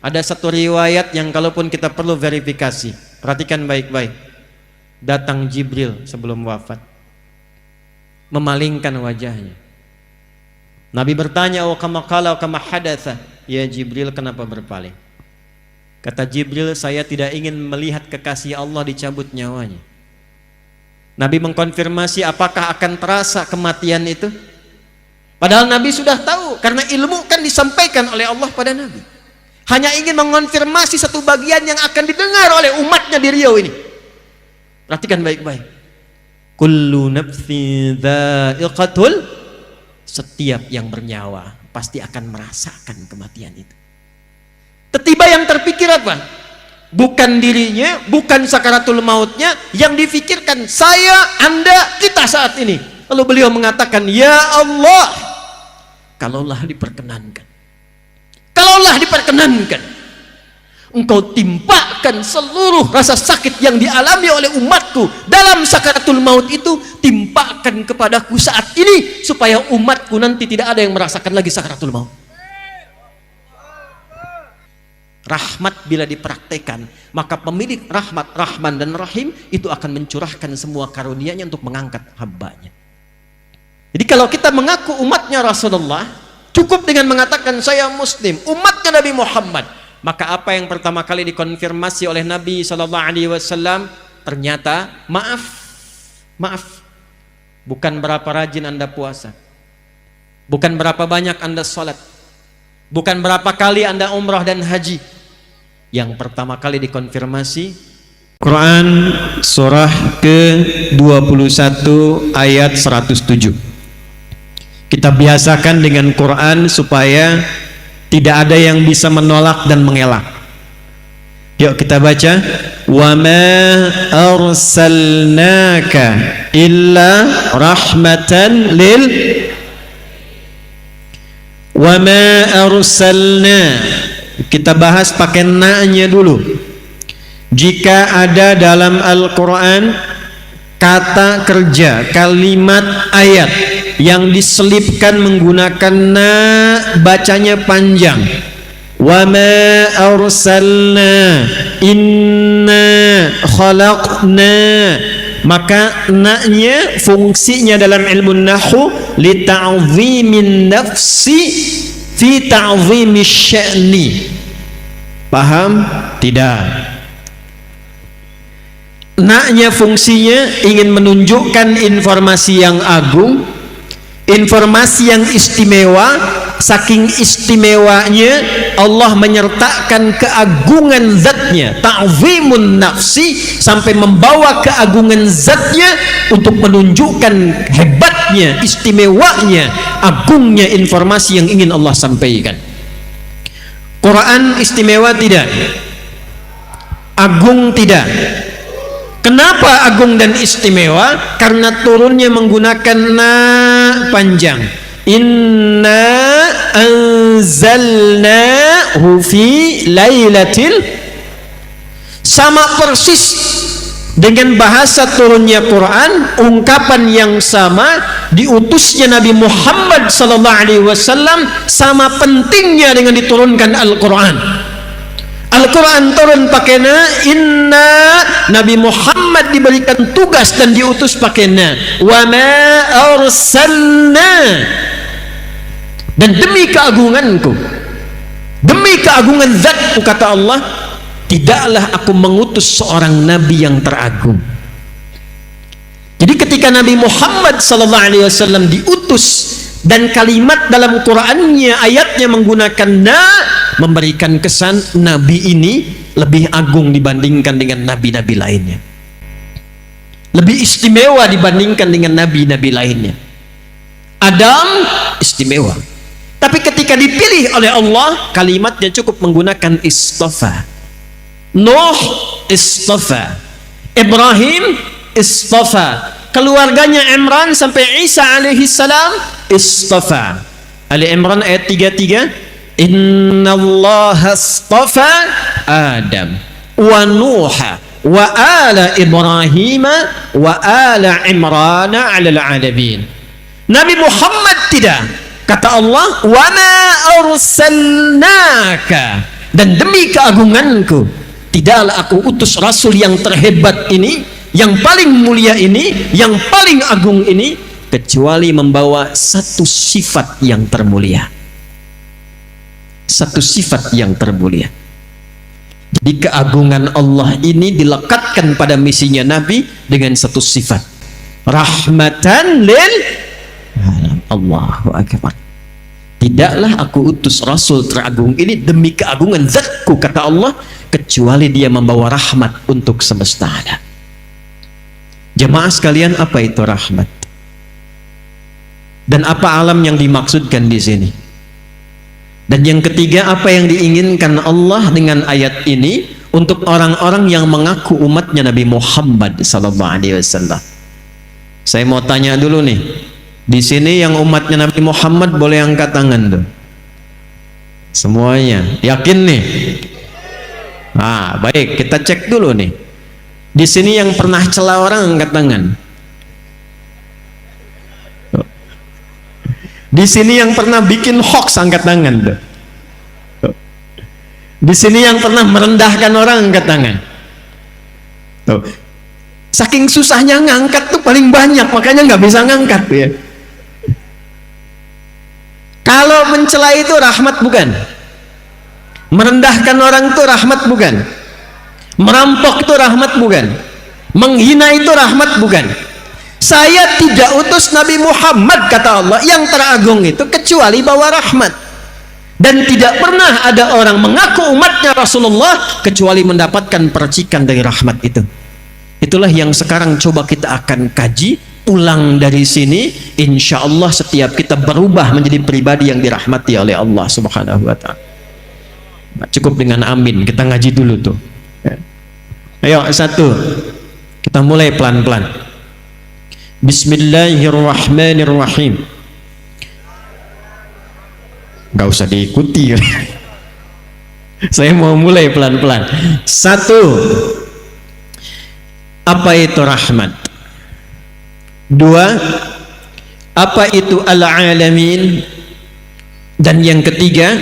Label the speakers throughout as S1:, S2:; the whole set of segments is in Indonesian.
S1: Ada satu riwayat yang kalaupun kita perlu verifikasi, perhatikan baik-baik. Datang Jibril sebelum wafat, memalingkan wajahnya. Nabi bertanya, "Oh kama qala kama hadatsa?" Ya Jibril, kenapa berpaling? Kata Jibril, "Saya tidak ingin melihat kekasih Allah dicabut nyawanya." Nabi mengkonfirmasi, apakah akan terasa kematian itu? Padahal Nabi sudah tahu, karena ilmu kan disampaikan oleh Allah pada Nabi. Hanya ingin mengonfirmasi satu bagian yang akan didengar oleh umatnya di Riau ini. Perhatikan baik-baik. Kullu nafsin dha'iqatul, setiap yang bernyawa pasti akan merasakan kematian itu. Tiba yang terpikir apa? Bukan dirinya, bukan sakaratul mautnya, yang difikirkan saya, Anda, kita saat ini. Lalu beliau mengatakan, "Ya Allah, kalaulah diperkenankan, Engkau timpakan seluruh rasa sakit yang dialami oleh umatku dalam sakaratul maut itu, timpakan kepadaku saat ini, supaya umatku nanti tidak ada yang merasakan lagi sakaratul maut." Rahmat bila dipraktekan, maka pemilik rahmat, Rahman dan Rahim itu akan mencurahkan semua karunia-Nya untuk mengangkat hambanya. Jadi kalau kita mengaku umatnya Rasulullah, cukup dengan mengatakan saya Muslim, umatnya Nabi Muhammad, maka apa yang pertama kali dikonfirmasi oleh Nabi SAW? Ternyata maaf, bukan berapa rajin Anda puasa, bukan berapa banyak Anda sholat, bukan berapa kali Anda umrah dan haji. Yang pertama kali dikonfirmasi, Quran surah ke-21 ayat 107. Kita biasakan dengan Quran supaya tidak ada yang bisa menolak dan mengelak. Yuk kita baca. Wa ma arsalnaka illa rahmatan lil. Wa ma arsalna. Kita bahas pakai na-nya dulu. Jika ada dalam Al-Quran kata kerja, kalimat, ayat yang diselipkan menggunakan na, bacanya panjang. Wa ma arsalna inna khalaqna, maka na-nya fungsinya dalam ilmu nahwu li ta'zimin nafsi fi ta'zimi sya'ni. Paham? Tidak. Na-nya fungsinya ingin menunjukkan informasi yang agung, informasi yang istimewa. Saking istimewanya Allah menyertakan keagungan zatnya, ta'zimun nafsi, sampai membawa keagungan zatnya untuk menunjukkan hebatnya, istimewanya, agungnya informasi yang ingin Allah sampaikan. Quran istimewa tidak? Agung tidak? Kenapa agung dan istimewa? Karena turunnya menggunakan na panjang. Inna anzalnahu fi lailatil, sama persis dengan bahasa turunnya Quran, ungkapan yang sama, diutusnya Nabi Muhammad SAW, sama pentingnya dengan diturunkan Al-Quran. Al-Quran turun pakai na, inna, Nabi Muhammad diberikan tugas dan diutus pakai na, wa ma arsalna. Dan demi keagunganku, demi keagungan zatku, kata Allah, tidaklah aku mengutus seorang nabi yang teragung. Jadi ketika Nabi Muhammad SAW diutus dan kalimat dalam Qurannya, ayatnya menggunakan na, memberikan kesan nabi ini lebih agung dibandingkan dengan nabi-nabi lainnya, lebih istimewa dibandingkan dengan nabi-nabi lainnya. Adam istimewa, tapi ketika dipilih oleh Allah, kalimatnya cukup menggunakan istafa. Nuh istafa, Ibrahim istafa, keluarganya Imran sampai Isa alaihi salam istafa. Ali Imran ayat 33, innallaha astafa Adam wa Nuha wa ala Ibrahim wa ala Imran 'alal 'alamin. Nabi Muhammad tidak. Kata Allah, wa ma arsalnaka, dan demi keagunganku tidaklah aku utus rasul yang terhebat ini, yang paling mulia ini, yang paling agung ini, kecuali membawa satu sifat yang termulia. Satu sifat yang termulia. Jadi keagungan Allah ini dilekatkan pada misinya Nabi dengan satu sifat, rahmatan lil alamin. Allahu akbar. Tidaklah aku utus rasul teragung ini demi keagungan zatku, kata Allah, kecuali dia membawa rahmat untuk semesta alam. Jemaah sekalian, apa itu rahmat? Dan apa alam yang dimaksudkan di sini? Dan yang ketiga, apa yang diinginkan Allah dengan ayat ini untuk orang-orang yang mengaku umatnya Nabi Muhammad SAW? Saya mau tanya dulu nih, di sini yang umatnya Nabi Muhammad boleh angkat tangan tuh. Semuanya, yakin nih? Baik, kita cek dulu nih. Di sini yang pernah cela orang angkat tangan. Di sini yang pernah bikin hoax angkat tangan tuh. Di sini yang pernah merendahkan orang angkat tangan. Tuh. Saking susahnya ngangkat tuh paling banyak, makanya nggak bisa ngangkat ya. Kalau mencela itu rahmat bukan? Merendahkan orang itu rahmat bukan? Merampok itu rahmat bukan? Menghina itu rahmat bukan? Saya tidak utus Nabi Muhammad, kata Allah, yang teragung itu kecuali bawa rahmat. Dan tidak pernah ada orang mengaku umatnya Rasulullah kecuali mendapatkan percikan dari rahmat itu. Itulah yang sekarang coba kita akan kaji. Pulang dari sini, insya Allah setiap kita berubah menjadi pribadi yang dirahmati oleh Allah Subhanahu wa ta'ala. Cukup dengan amin, kita ngaji dulu tuh. Ayo, satu, kita mulai pelan-pelan. Bismillahirrahmanirrahim. Gak usah diikuti. Saya mau mulai pelan-pelan. Satu, apa itu rahmat? Dua, apa itu al-alamin? Dan yang ketiga,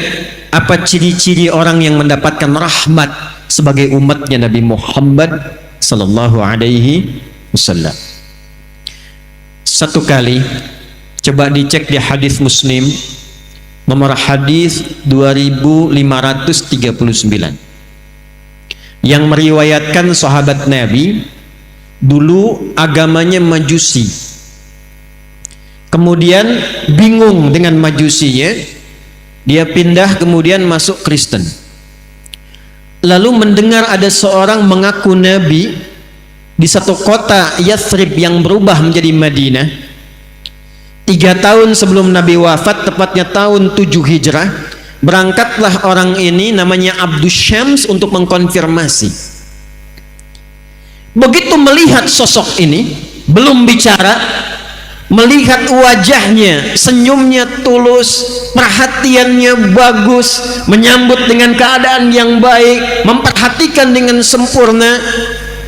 S1: apa ciri-ciri orang yang mendapatkan rahmat sebagai umatnya Nabi Muhammad sallallahu alaihi wasallam? Satu kali, coba dicek di hadis Muslim nomor hadis 2539 yang meriwayatkan sahabat Nabi dulu agamanya Majusi, kemudian bingung dengan Majusinya, dia pindah kemudian masuk Kristen, lalu mendengar ada seorang mengaku Nabi di satu kota Yathrib yang berubah menjadi Madinah 3 tahun sebelum Nabi wafat, tepatnya tahun 7 Hijrah. Berangkatlah orang ini namanya Abdus Syams untuk mengkonfirmasi. Begitu melihat sosok ini, belum bicara, melihat wajahnya, senyumnya tulus, perhatiannya bagus, menyambut dengan keadaan yang baik, memperhatikan dengan sempurna,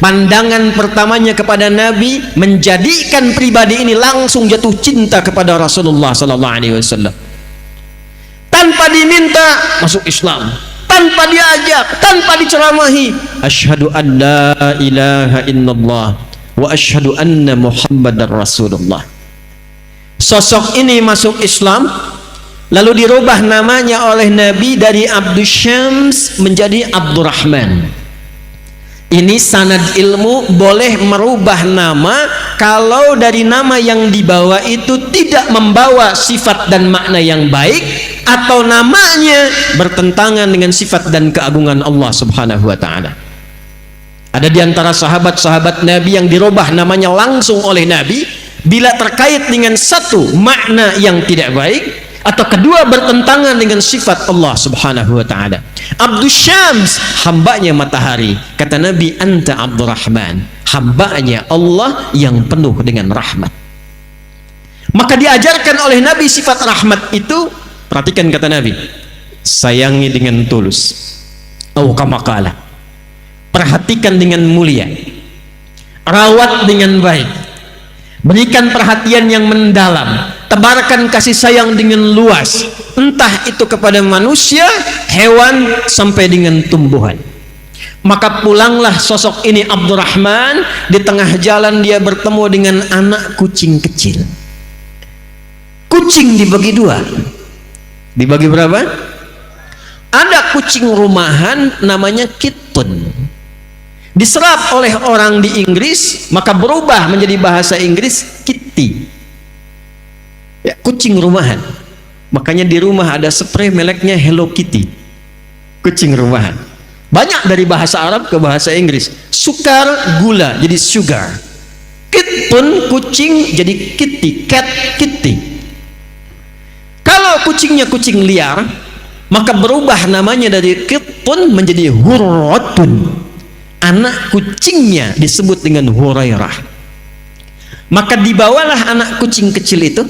S1: pandangan pertamanya kepada Nabi menjadikan pribadi ini langsung jatuh cinta kepada Rasulullah SAW. Tanpa diminta masuk Islam, tanpa diajak, tanpa diceramahi, asyhadu an la ilaha illallah wa asyhadu anna Muhammadar Rasulullah. Sosok ini masuk Islam, lalu dirubah namanya oleh Nabi dari Abdus Syams menjadi Abdurrahman. Ini sanad ilmu, boleh merubah nama kalau dari nama yang dibawa itu tidak membawa sifat dan makna yang baik, atau namanya bertentangan dengan sifat dan keagungan Allah Subhanahu wa ta'ala. Ada di antara sahabat-sahabat Nabi yang dirubah namanya langsung oleh Nabi bila terkait dengan satu makna yang tidak baik, atau kedua bertentangan dengan sifat Allah Subhanahu wa ta'ala. Abdus Syams, hambanya matahari, kata Nabi, anta Abdurrahman, hambanya Allah yang penuh dengan rahmat. Maka diajarkan oleh Nabi sifat rahmat itu. Perhatikan kata Nabi, sayangi dengan tulus, kama-kala, perhatikan dengan mulia, rawat dengan baik, berikan perhatian yang mendalam, tebarkan kasih sayang dengan luas, entah itu kepada manusia, hewan, sampai dengan tumbuhan. Maka pulanglah sosok ini Abdurrahman. Di tengah jalan dia bertemu dengan anak kucing kecil. Kucing dibagi dua. Dibagi berapa? Ada kucing rumahan namanya kitten, diserap oleh orang di Inggris, maka berubah menjadi bahasa Inggris kitty, ya, kucing rumahan. Makanya di rumah ada spray mereknya Hello Kitty, kucing rumahan. Banyak dari bahasa Arab ke bahasa Inggris. Sukar, gula jadi sugar. Kitten, kucing, jadi kitty, cat, kitty. Kalau kucingnya kucing liar, maka berubah namanya dari kitten menjadi hurratun. Anak kucingnya disebut dengan Hurairah. Maka dibawalah anak kucing kecil itu,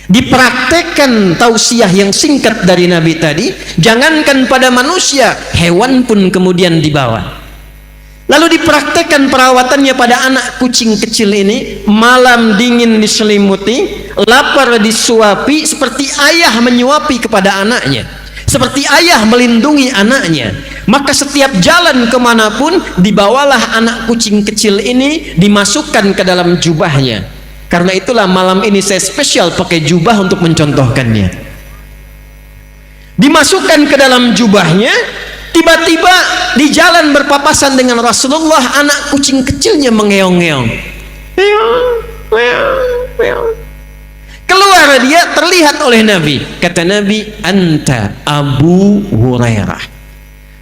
S1: dipraktekkan tausiah yang singkat dari Nabi tadi. Jangankan pada manusia, hewan pun kemudian dibawa. Lalu dipraktekkan perawatannya pada anak kucing kecil ini. Malam dingin diselimuti, lapar disuapi, seperti ayah menyuapi kepada anaknya, seperti ayah melindungi anaknya. Maka setiap jalan kemanapun, dibawalah anak kucing kecil ini, dimasukkan ke dalam jubahnya. Karena itulah malam ini saya spesial pakai jubah untuk mencontohkannya. Dimasukkan ke dalam jubahnya, tiba-tiba di jalan berpapasan dengan Rasulullah, anak kucing kecilnya mengeong-ngeong. Keluar dia, terlihat oleh Nabi. Kata Nabi, anta Abu Hurairah.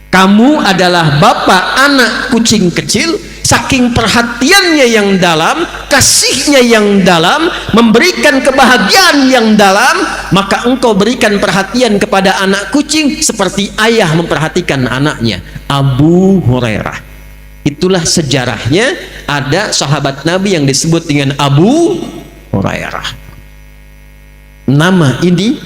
S1: Kamu adalah bapak anak kucing kecil. Saking perhatiannya yang dalam, kasihnya yang dalam, memberikan kebahagiaan yang dalam, maka engkau berikan perhatian kepada anak kucing seperti ayah memperhatikan anaknya. Abu Hurairah. Itulah sejarahnya. Ada sahabat Nabi yang disebut dengan Abu Hurairah. Nama ini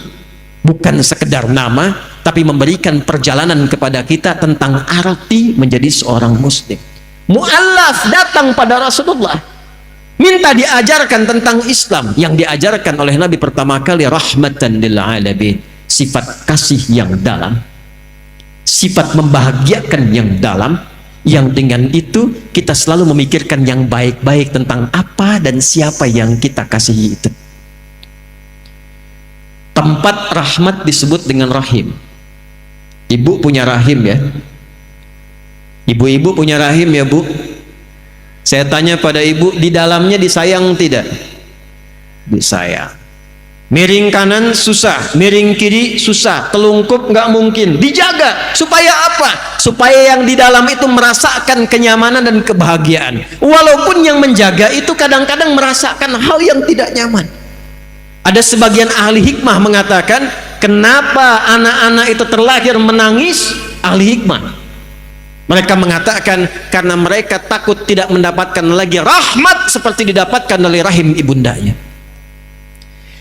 S1: bukan sekedar nama, tapi memberikan perjalanan kepada kita tentang arti menjadi seorang muslim. Mu'allaf datang pada Rasulullah, minta diajarkan tentang Islam. Yang diajarkan oleh Nabi pertama kali rahmatan lil alamin, sifat kasih yang dalam, sifat membahagiakan yang dalam, yang dengan itu kita selalu memikirkan yang baik-baik tentang apa dan siapa yang kita kasihi itu. Tempat rahmat disebut dengan rahim. Ibu punya rahim ya. Ibu-ibu punya rahim ya bu. Saya tanya pada ibu, di dalamnya disayang tidak? Disayang. Miring kanan susah, miring kiri susah, telungkup nggak mungkin. Dijaga supaya apa? Supaya yang di dalam itu merasakan kenyamanan dan kebahagiaan. Walaupun yang menjaga itu kadang-kadang merasakan hal yang tidak nyaman. Ada sebagian ahli hikmah mengatakan, kenapa anak-anak itu terlahir menangis? Ahli hikmah mereka mengatakan karena mereka takut tidak mendapatkan lagi rahmat seperti didapatkan oleh rahim ibundanya.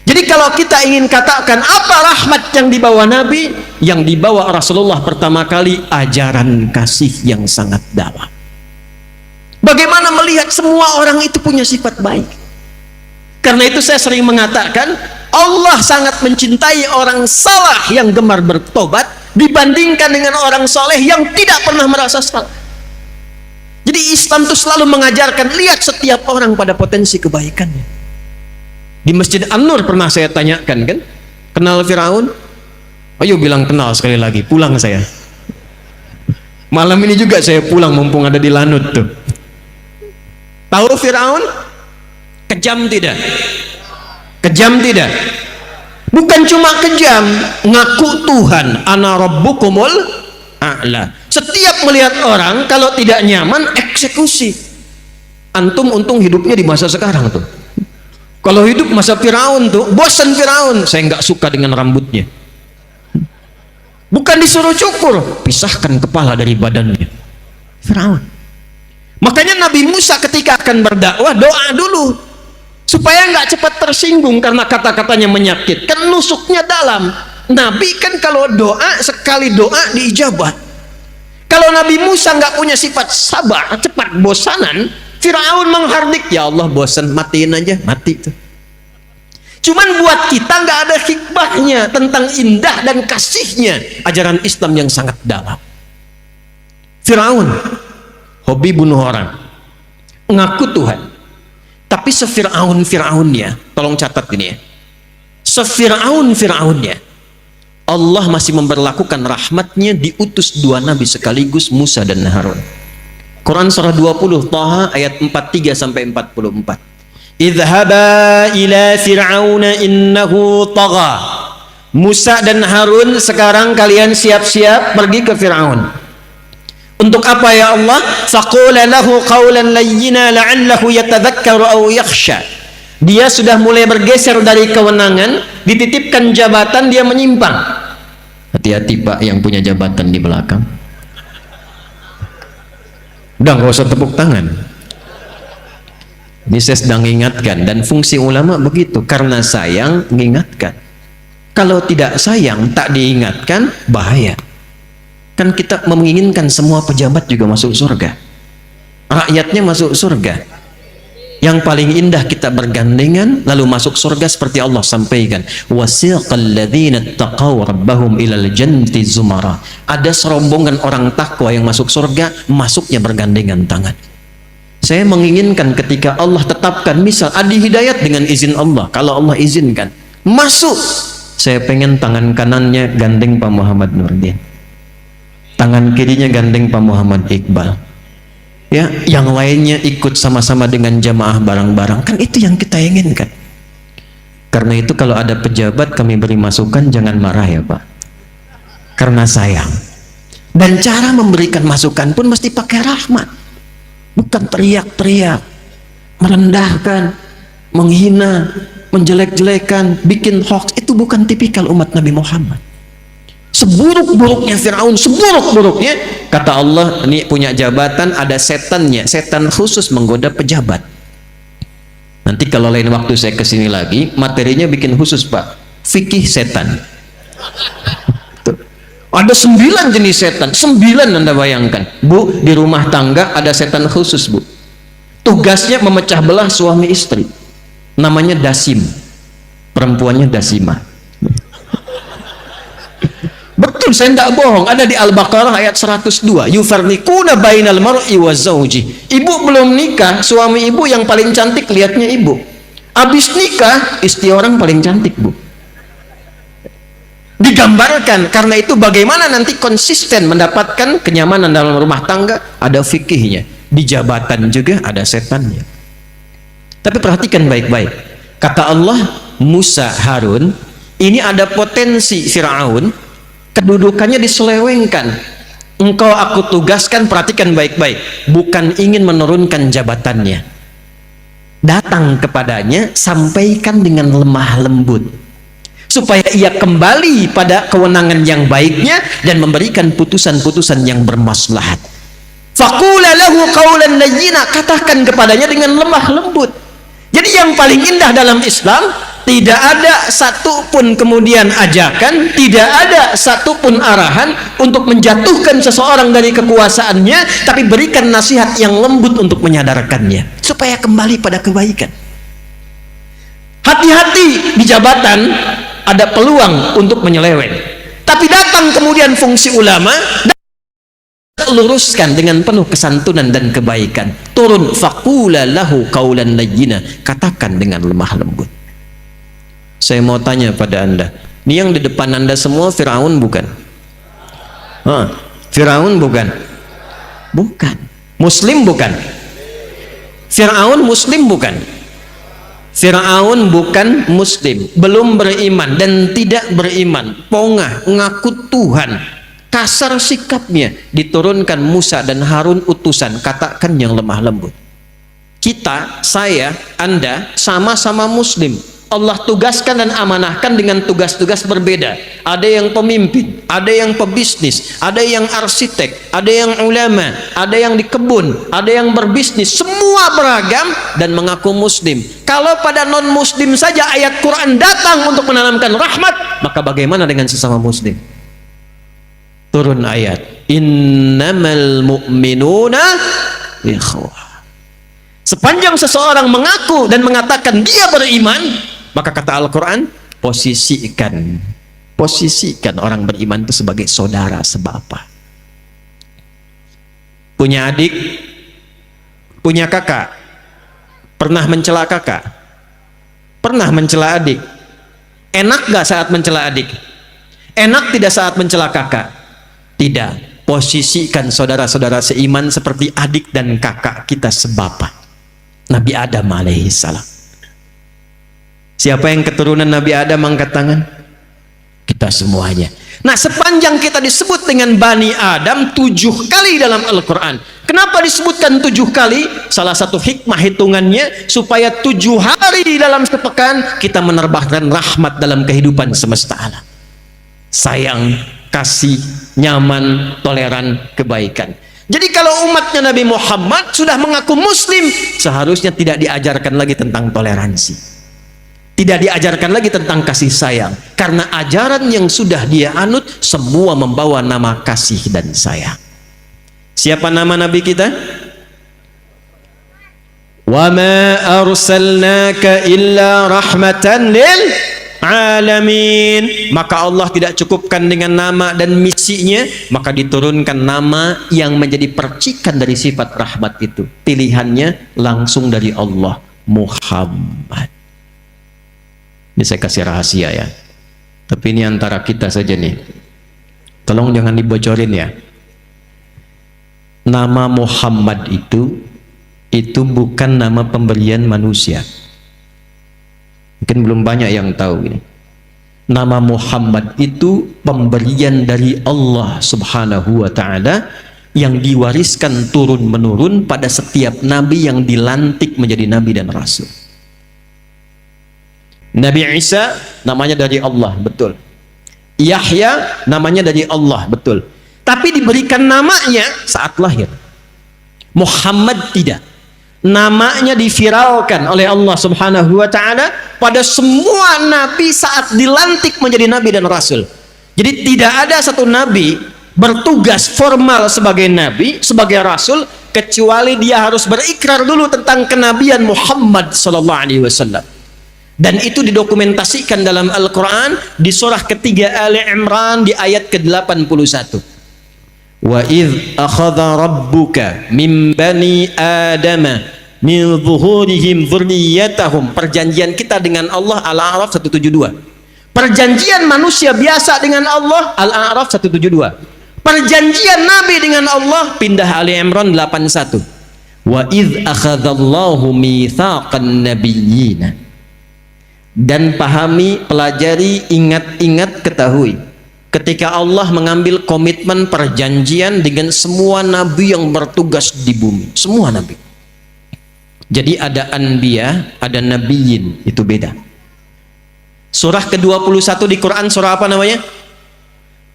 S1: Jadi kalau kita ingin katakan apa rahmat yang dibawa Nabi, yang dibawa Rasulullah pertama kali ajaran kasih yang sangat dalam. Bagaimana melihat semua orang itu punya sifat baik. Karena itu saya sering mengatakan Allah sangat mencintai orang salah yang gemar bertobat dibandingkan dengan orang soleh yang tidak pernah merasa salah. Jadi Islam itu selalu mengajarkan, lihat setiap orang pada potensi kebaikannya. Di Masjid An-Nur pernah saya tanyakan kan, kenal Firaun? Ayo bilang kenal sekali lagi, pulang saya. Malam ini juga saya pulang mumpung ada di Lanut tuh. Tahu Firaun? Kejam tidak? Kejam tidak? Bukan cuma kejam, ngaku Tuhan, ana rabbukumul a'la. Setiap melihat orang kalau tidak nyaman eksekusi. Antum untung hidupnya di masa sekarang tuh. Kalau hidup masa Firaun tuh, bosan Firaun, saya nggak suka dengan rambutnya. Bukan disuruh cukur, pisahkan kepala dari badannya. Firaun. Makanya Nabi Musa ketika akan berdakwah doa dulu. Supaya nggak cepat tersinggung karena kata-katanya menyakitkan, nusuknya dalam. Nabi kan kalau doa, sekali doa diijabah. Kalau Nabi Musa nggak punya sifat sabar, cepat bosanan, Firaun menghardik, ya Allah bosan, matiin aja, mati tuh. Cuman buat kita nggak ada hikmahnya tentang indah dan kasihnya ajaran Islam yang sangat dalam. Firaun hobi bunuh orang, ngaku Tuhan, tapi Fir'aunnya, tolong catat ini ya, Fir'aunnya Allah masih memberlakukan rahmatnya, diutus dua nabi sekaligus, Musa dan Harun. Quran surah 20 Taha ayat 43 sampai 44. Idhaba ila fir'auna innahu tagha. Musa dan Harun, sekarang kalian siap-siap pergi ke Fir'aun. Untuk apa ya Allah? Faqula lahu qawlan layyina la'allahu yatadhakkaru aw yakhsha. Dia sudah mulai bergeser dari kewenangan, dititipkan jabatan, dia menyimpang. Hati-hati Pak yang punya jabatan di belakang. Udah nggak usah tepuk tangan. Ini saya sedang ingatkan, dan fungsi ulama begitu, karena sayang mengingatkan. Kalau tidak sayang, tak diingatkan, bahaya. Kan kita menginginkan semua pejabat juga masuk surga, rakyatnya masuk surga. Yang paling indah kita bergandengan lalu masuk surga, seperti Allah sampaikan, wasiqal ladzina taqaw rabbahum ilal jannati zumara. Ada serombongan orang takwa yang masuk surga, masuknya bergandengan tangan. Saya menginginkan ketika Allah tetapkan, misal Adi Hidayat dengan izin Allah, kalau Allah izinkan masuk, saya pengen tangan kanannya gandeng Pak Muhammad Nurdin, tangan kirinya gandeng Pak Muhammad Iqbal, ya, yang lainnya ikut sama-sama dengan jamaah bareng-bareng. Kan itu yang kita inginkan. Karena itu kalau ada pejabat kami beri masukan, jangan marah ya Pak, karena sayang. Dan cara memberikan masukan pun mesti pakai rahmat, bukan teriak-teriak, merendahkan, menghina, menjelek-jelekan, bikin hoax. Itu bukan tipikal umat Nabi Muhammad. Seburuk-buruknya Fir'aun, seburuk-buruknya, kata Allah, ini punya jabatan, ada setannya, setan khusus menggoda pejabat. Nanti kalau lain waktu saya kesini lagi, materinya bikin khusus Pak, fikih setan. Tuh. Ada 9 jenis setan, 9 Anda bayangkan Bu, di rumah tangga ada setan khusus Bu, tugasnya memecah belah suami istri, namanya Dasim, perempuannya Dasimah. Betul, saya tidak bohong, ada di Al-Baqarah ayat 102, yufarriquna bainal mar'i wa zawji. Ibu belum nikah, suami ibu yang paling cantik lihatnya ibu, habis nikah istri orang paling cantik Bu, digambarkan. Karena itu bagaimana nanti konsisten mendapatkan kenyamanan dalam rumah tangga, ada fikihnya. Di jabatan juga ada setannya. Tapi perhatikan baik-baik, kata Allah, Musa Harun ini ada potensi Fir'aun, kedudukannya diselewengkan. Engkau aku tugaskan, perhatikan baik-baik, bukan ingin menurunkan jabatannya, datang kepadanya, sampaikan dengan lemah lembut supaya ia kembali pada kewenangan yang baiknya dan memberikan putusan-putusan yang bermaslahat. Faqula lahu qawlan layyina, katakan kepadanya dengan lemah lembut. Jadi yang paling indah dalam Islam, tidak ada satupun kemudian ajakan, tidak ada satupun arahan untuk menjatuhkan seseorang dari kekuasaannya, tapi berikan nasihat yang lembut untuk menyadarkannya supaya kembali pada kebaikan. Hati-hati di jabatan, ada peluang untuk menyeleweng, tapi datang kemudian fungsi ulama, luruskan dengan penuh kesantunan dan kebaikan. Turun, faqula lahu qawlan layyina, katakan dengan lemah lembut. Saya mau tanya pada Anda, ini yang di depan Anda semua Fir'aun bukan? Fir'aun bukan? Bukan. Muslim bukan? Fir'aun Muslim bukan? Fir'aun bukan Muslim, belum beriman dan tidak beriman, pongah, ngaku Tuhan, kasar sikapnya. Diturunkan Musa dan Harun utusan, katakan yang lemah lembut. Kita, saya, Anda sama-sama Muslim, Allah tugaskan dan amanahkan dengan tugas-tugas berbeda. Ada yang pemimpin, ada yang pebisnis, ada yang arsitek, ada yang ulama, ada yang di kebun, ada yang berbisnis, semua beragam dan mengaku muslim. Kalau pada non muslim saja ayat Quran datang untuk menanamkan rahmat, maka bagaimana dengan sesama muslim? Turun ayat, innamal mu'minuna ikhwah. Sepanjang seseorang mengaku dan mengatakan dia beriman, Maka kata Al-Quran, posisikan orang beriman itu sebagai saudara sebapa. Punya adik, punya kakak, pernah mencela kakak, pernah mencela adik. Enak gak saat mencela adik? Enak tidak saat mencela kakak? Tidak. Posisikan saudara-saudara seiman seperti adik dan kakak kita sebapa. Nabi Adam alaihissalam. Siapa yang keturunan Nabi Adam angkat tangan? Kita semuanya. Nah, sepanjang kita disebut dengan Bani Adam 7 kali dalam Al-Quran. Kenapa disebutkan 7 kali? Salah satu hikmah hitungannya supaya 7 hari di dalam sepekan kita menerbahkan rahmat dalam kehidupan semesta alam. Sayang, kasih, nyaman, toleran, kebaikan. Jadi kalau umatnya Nabi Muhammad sudah mengaku muslim, seharusnya tidak diajarkan lagi tentang toleransi. Tidak diajarkan lagi tentang kasih sayang, karena ajaran yang sudah dia anut semua membawa nama kasih dan sayang. Siapa nama Nabi kita? Wa ma arsalnaka illa rahmatan lil alamin. Maka Allah tidak cukupkan dengan nama dan misinya, maka diturunkan nama yang menjadi percikan dari sifat rahmat itu. Pilihannya langsung dari Allah, Muhammad. Ini saya kasih rahasia ya, tapi ini antara kita saja nih, tolong jangan dibocorin ya. Nama Muhammad itu bukan nama pemberian manusia. Mungkin belum banyak yang tahu ini. Nama Muhammad itu pemberian dari Allah subhanahu wa ta'ala yang diwariskan turun menurun pada setiap nabi yang dilantik menjadi nabi dan rasul. Nabi Isa namanya dari Allah, betul. Yahya namanya dari Allah, betul. Tapi diberikan namanya saat lahir. Muhammad tidak. Namanya diviralkan oleh Allah subhanahu wa ta'ala pada semua nabi saat dilantik menjadi nabi dan rasul. Jadi tidak ada satu nabi bertugas formal sebagai nabi, sebagai rasul, kecuali dia harus berikrar dulu tentang kenabian Muhammad sallallahu alaihi wasallam. Dan itu didokumentasikan dalam Al-Quran di surah ketiga Ali Imran di ayat ke-81. Wa idh akhadha rabbuka min bani adama min zuhurihim dzurriyyatahum. Perjanjian kita dengan Allah Al-A'raf 172. Perjanjian manusia biasa dengan Allah Al-A'raf 172. Perjanjian Nabi dengan Allah pindah Ali Imran 81. Wa idh akhadallahu mitsaqan nabiyyina. Dan pahami, pelajari, ingat-ingat, ketahui ketika Allah mengambil komitmen perjanjian dengan semua nabi yang bertugas di bumi, semua nabi. Jadi ada anbiya, ada nabiyin, itu beda. Surah ke-21 di Quran surah apa namanya?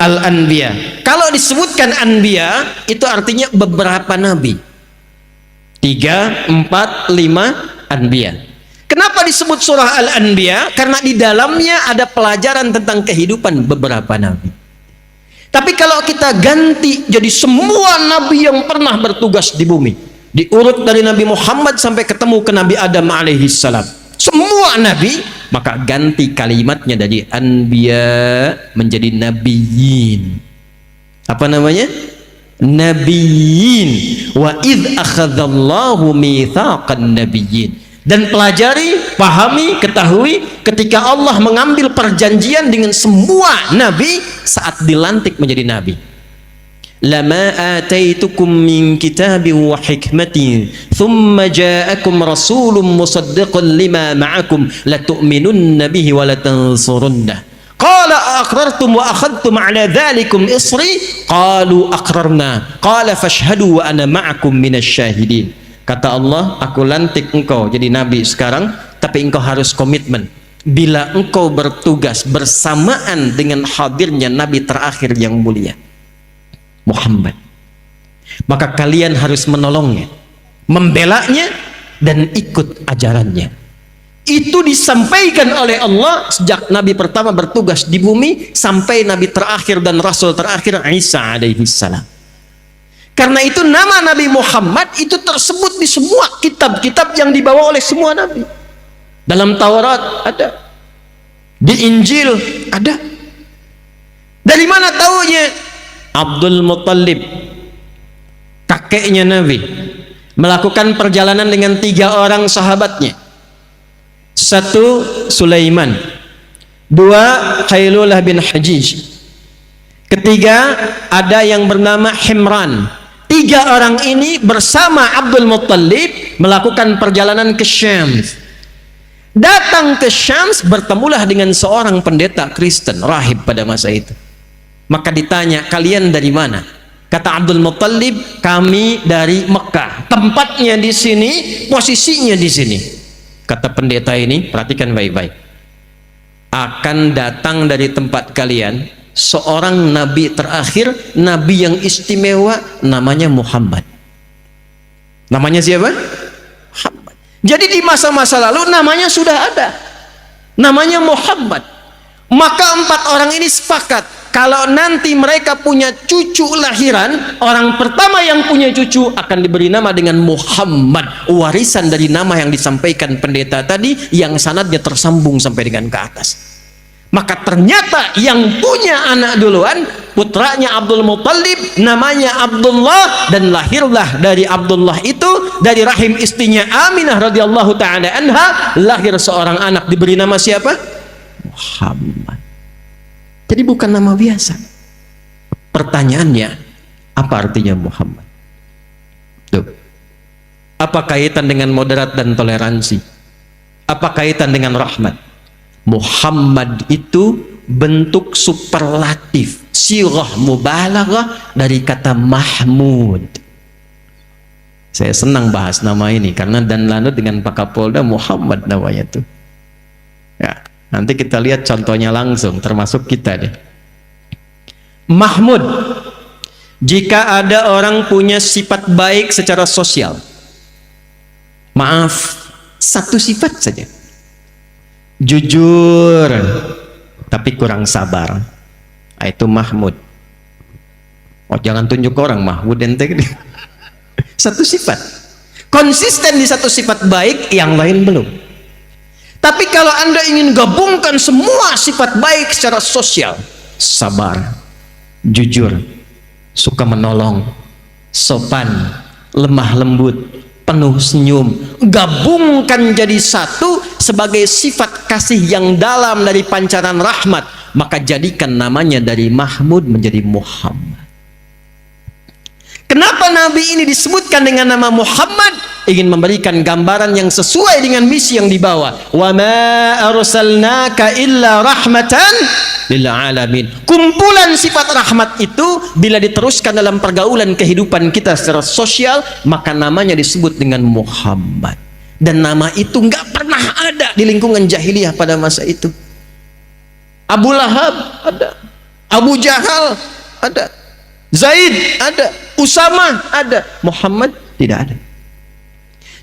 S1: Al-Anbiya. Kalau disebutkan anbiya itu artinya beberapa nabi. 3, 4, 5 anbiya. Kenapa disebut surah Al-Anbiya? Karena di dalamnya ada pelajaran tentang kehidupan beberapa nabi. Tapi kalau kita ganti jadi semua nabi yang pernah bertugas di bumi, diurut dari Nabi Muhammad sampai ketemu ke Nabi Adam alaihissalam, semua nabi, maka ganti kalimatnya dari anbiya menjadi nabiyin. Apa namanya? Nabiyin. Wa idh akhadallahu mitsaqan nabiyyin. Dan pelajari, pahami, ketahui ketika Allah mengambil perjanjian dengan semua nabi saat dilantik menjadi nabi. Lama ataitukum min kitabin wa hikmatin thumma ja'akum rasulun musaddiqun lima ma'akum latu'minunna bihi wa latansurunnah. Qala aqrartum wa akhadtum ala dhalikum isri qalu aqrarna qala fashhadu wa ana ma'akum minasy syahidin. Kata Allah, aku lantik engkau jadi nabi sekarang, tapi engkau harus komitmen. Bila engkau bertugas bersamaan dengan hadirnya nabi terakhir yang mulia, Muhammad, maka kalian harus menolongnya, membelanya, dan ikut ajarannya. Itu disampaikan oleh Allah sejak nabi pertama bertugas di bumi sampai nabi terakhir dan rasul terakhir Isa alaihissalam. Karena itu nama Nabi Muhammad itu tersebut di semua kitab-kitab yang dibawa oleh semua nabi. Dalam Taurat ada, Di Injil ada. Dari mana taunya? Abdul Muttalib, kakeknya Nabi, melakukan perjalanan dengan 3 orang sahabatnya. 1 Sulaiman, 2 Khailullah bin Hajij, 3 ada yang bernama Himran. 3 orang ini bersama Abdul Muttalib melakukan perjalanan ke Syam. Datang ke Syam, bertemulah dengan seorang pendeta Kristen, rahib pada masa itu. Maka ditanya, kalian dari mana? Kata Abdul Muttalib, kami dari Mekah. Tempatnya di sini, posisinya di sini. Kata pendeta ini, perhatikan baik-baik. Akan datang dari tempat kalian seorang nabi terakhir, nabi yang istimewa, namanya Muhammad. Namanya siapa? Muhammad. Jadi di masa-masa lalu namanya sudah ada, namanya Muhammad. Maka 4 orang ini sepakat, kalau nanti mereka punya cucu lahiran, orang pertama yang punya cucu akan diberi nama dengan Muhammad, warisan dari nama yang disampaikan pendeta tadi, yang sanadnya tersambung sampai dengan ke atas. Maka ternyata yang punya anak duluan putranya Abdul Muttalib, namanya Abdullah, dan lahirlah dari Abdullah itu, dari rahim istrinya Aminah radhiyallahu taala anha, lahir seorang anak diberi nama siapa? Muhammad. Jadi bukan nama biasa. Pertanyaannya, apa artinya Muhammad? Tuh. Apa kaitan dengan moderat dan toleransi? Apa kaitan dengan rahmat? Muhammad itu bentuk superlatif, sirah mubalaghah dari kata Mahmud. Saya senang bahas nama ini karena dan lanut dengan Pak Kapolda Muhammad namanya tuh. Ya, nanti kita lihat contohnya langsung, termasuk kita deh. Mahmud, jika ada orang punya sifat baik secara sosial, maaf, 1 sifat saja, jujur tapi kurang sabar, itu Mahmud. Oh, jangan tunjuk orang Mahmud ente. 1 sifat, konsisten di 1 sifat baik, yang lain belum. Tapi kalau Anda ingin gabungkan semua sifat baik secara sosial, sabar, jujur, suka menolong, sopan, lemah lembut, penuh senyum, gabungkan jadi 1 sebagai sifat kasih yang dalam dari pancaran rahmat, maka jadikan namanya dari Mahmud menjadi Muhammad. Kenapa Nabi ini disebutkan dengan nama Muhammad? Ingin memberikan gambaran yang sesuai dengan misi yang dibawa. Wa ma arsalnaka illa rahmatan lil alamin. Kumpulan sifat rahmat itu bila diteruskan dalam pergaulan kehidupan kita secara sosial, maka namanya disebut dengan Muhammad. Dan nama itu nggak pernah ada di lingkungan jahiliyah pada masa itu. Abu Lahab ada, Abu Jahal ada, Zaid ada, Usama ada, Muhammad tidak ada.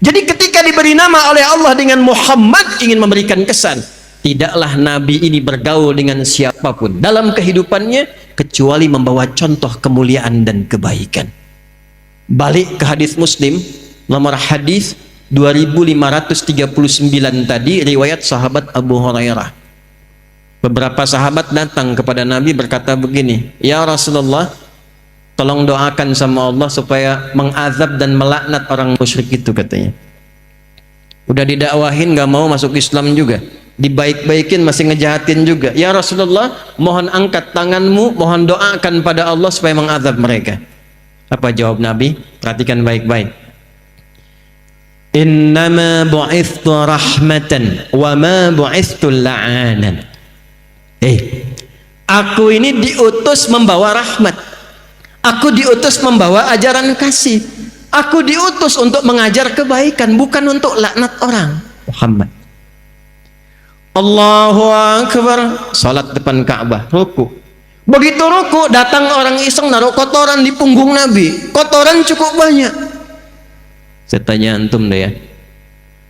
S1: Jadi ketika diberi nama oleh Allah dengan Muhammad, ingin memberikan kesan, tidaklah Nabi ini bergaul dengan siapapun dalam kehidupannya kecuali membawa contoh kemuliaan dan kebaikan. Balik ke hadis Muslim, nomor hadis 2539 tadi, riwayat sahabat Abu Hurairah. Beberapa sahabat datang kepada Nabi berkata begini, ya Rasulullah, tolong doakan sama Allah supaya mengazab dan melaknat orang musyrik itu, katanya. Udah didakwahin gak mau masuk Islam juga, dibaik-baikin masih ngejahatin juga. Ya Rasulullah, mohon angkat tanganmu, mohon doakan pada Allah supaya mengazab mereka. Apa jawab Nabi? Perhatikan baik-baik. Innama bu'ithtu rahmatan wa ma bu'ithtu la'anan. Aku ini diutus membawa rahmat, aku diutus membawa ajaran kasih, aku diutus untuk mengajar kebaikan, bukan untuk laknat orang. Muhammad. Allahu Akbar, salat depan Ka'bah, ruku. Begitu ruku, datang orang iseng naruh kotoran di punggung Nabi. Kotoran cukup banyak. Saya tanya antum deh ya,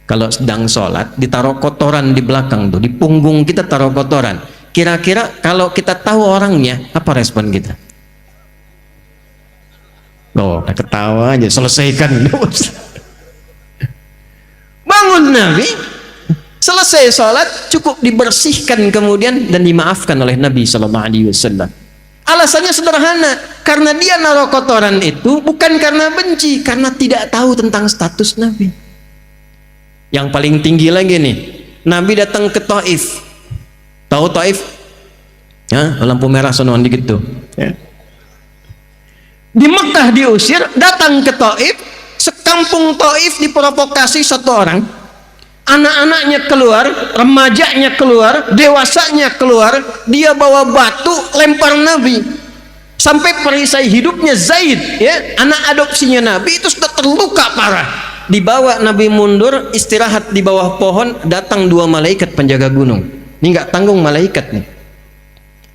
S1: kalau sedang sholat ditaruh kotoran di belakang tuh, di punggung kita taruh kotoran, kira-kira kalau kita tahu orangnya, apa respon kita? Loh, ketawa aja, selesaikan. Bangun Nabi, selesai. selesai sholat cukup dibersihkan kemudian dan dimaafkan oleh Nabi Shallallahu Alaihi Wasallam. Alasannya sederhana, karena dia naruh kotoran itu bukan karena benci, karena tidak tahu tentang status Nabi. Yang paling tinggi lagi nih, Nabi datang ke Taif. Tahu Taif? Ya, lampu merah sonoan dikit tuh. Ya. Di Mekah diusir, datang ke Taif, sekampung Taif diprovokasi satu orang. Anak-anaknya keluar, remajanya keluar, dewasanya keluar, dia bawa batu lempar Nabi. Sampai perisai hidupnya Zaid, ya, anak adopsinya Nabi itu sudah terluka parah. Dibawa Nabi mundur, istirahat di bawah pohon, datang dua malaikat penjaga gunung. Ini nggak tanggung malaikat nih.